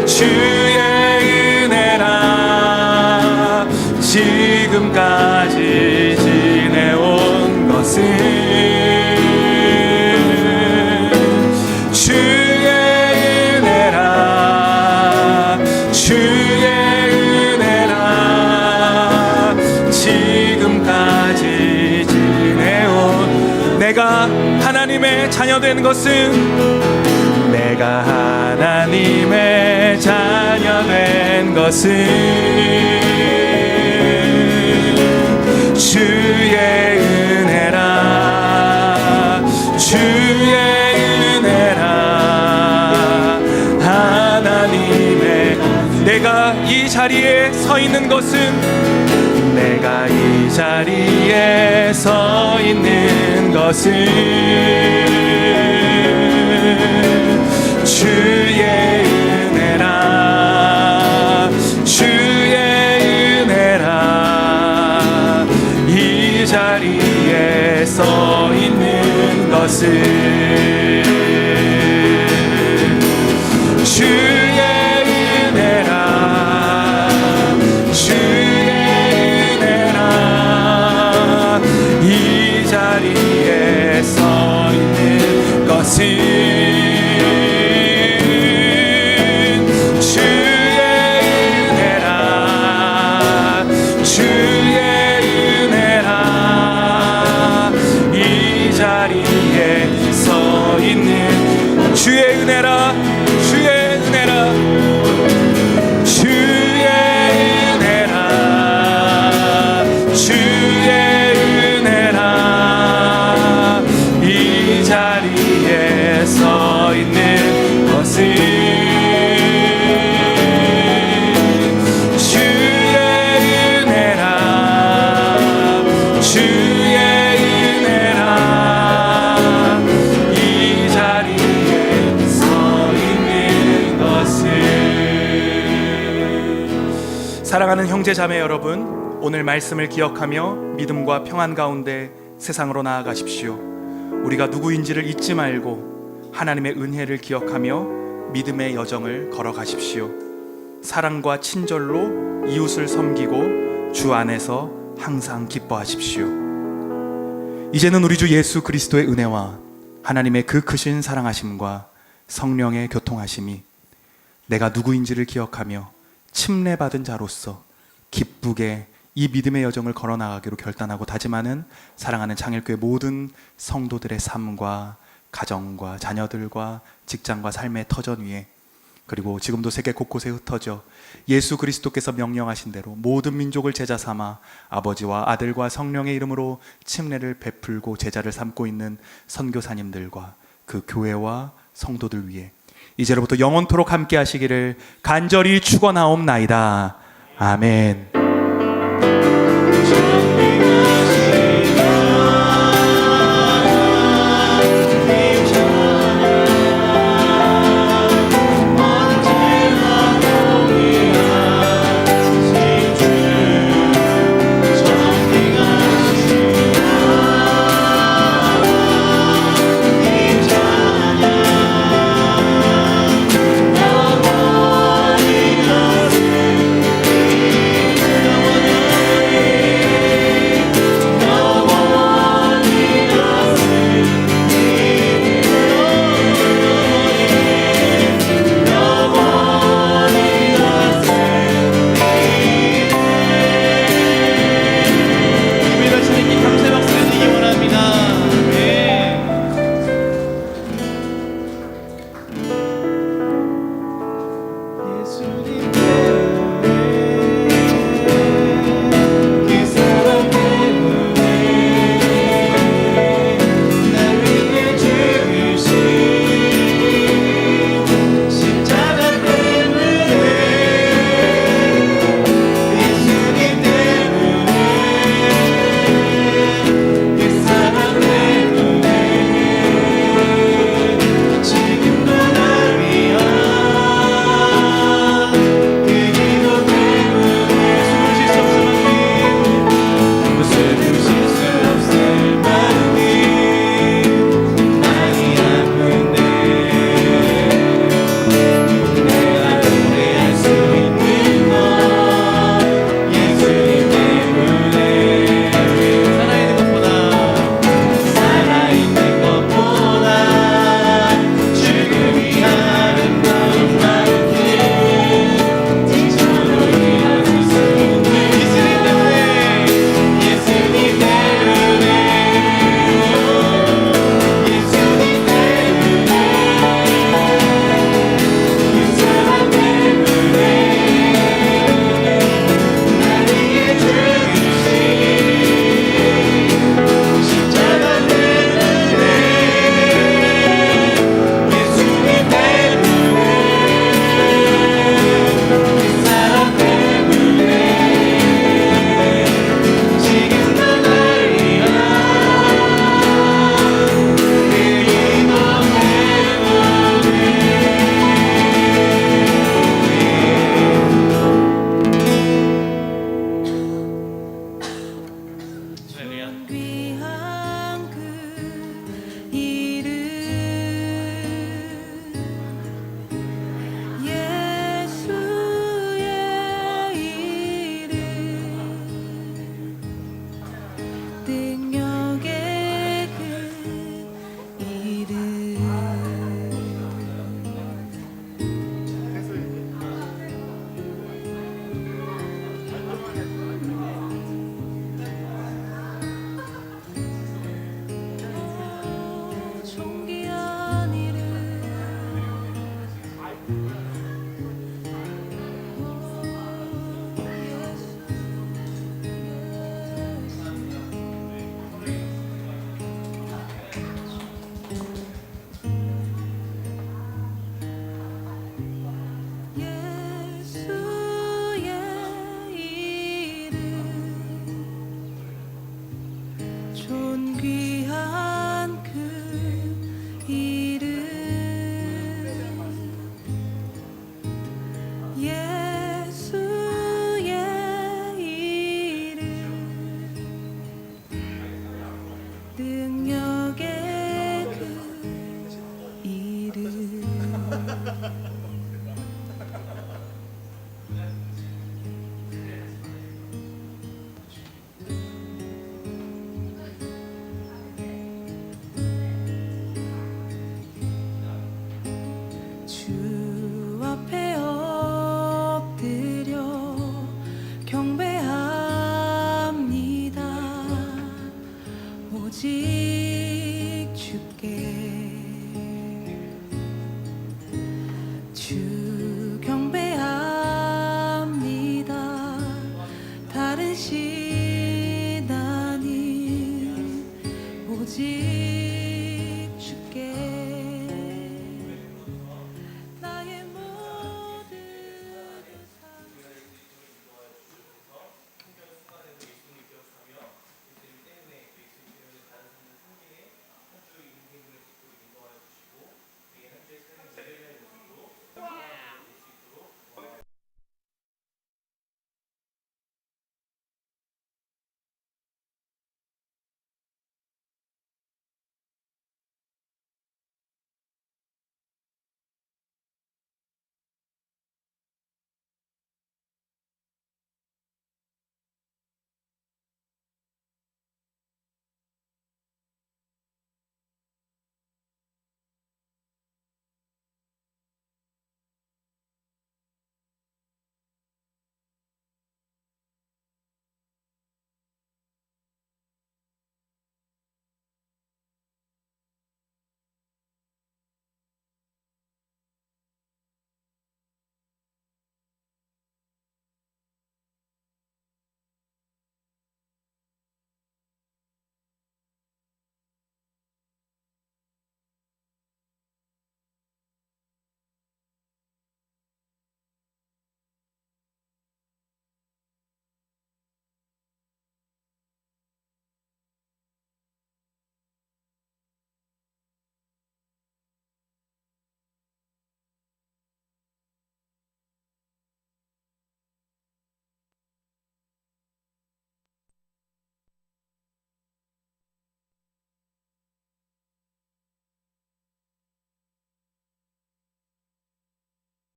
주의 은혜라. 지금까지 지내온 것은 주의 은혜라. 주의 은혜라. 지금까지 지내온, 내가 하나님의 자녀된 것은, 내가 하나님의 자녀된 것은 주의 은혜라. 주의 은혜라. 하나님의, 내가 이 자리에 서 있는 것은, 내가 이 자리에 서 있는 것은 주의 은혜라. 주의 은혜라. 이 자리에 서 있는 것은 주의 은혜라. 주의 은혜라. 이 자리에 서 있는 것은 주의 은혜라. 주의 은혜라. 이 자리에 서 있는 주의 은혜라. 주의 은혜라. 주의 은혜라. 주의 은혜라. 이 자리에 서 있는 것은 주의 은혜라. 주의 은혜라. 이 자리에 서 있는 것은. 사랑하는 형제 자매 여러분, 오늘 말씀을 기억하며 믿음과 평안 가운데 세상으로 나아가십시오. 우리가 누구인지를 잊지 말고 하나님의 은혜를 기억하며 믿음의 여정을 걸어가십시오. 사랑과 친절로 이웃을 섬기고 주 안에서 항상 기뻐하십시오. 이제는 우리 주 예수 그리스도의 은혜와 하나님의 그 크신 사랑하심과 성령의 교통하심이 내가 누구인지를 기억하며 침례받은 자로서 기쁘게 이 믿음의 여정을 걸어나가기로 결단하고 다짐하는 사랑하는 장일교회 모든 성도들의 삶과 가정과 자녀들과 직장과 삶의 터전 위에, 그리고 지금도 세계 곳곳에 흩어져 예수 그리스도께서 명령하신 대로 모든 민족을 제자 삼아 아버지와 아들과 성령의 이름으로 침례를 베풀고 제자를 삼고 있는 선교사님들과 그 교회와 성도들 위해 이제로부터 영원토록 함께 하시기를 간절히 축원하옵나이다. 아멘.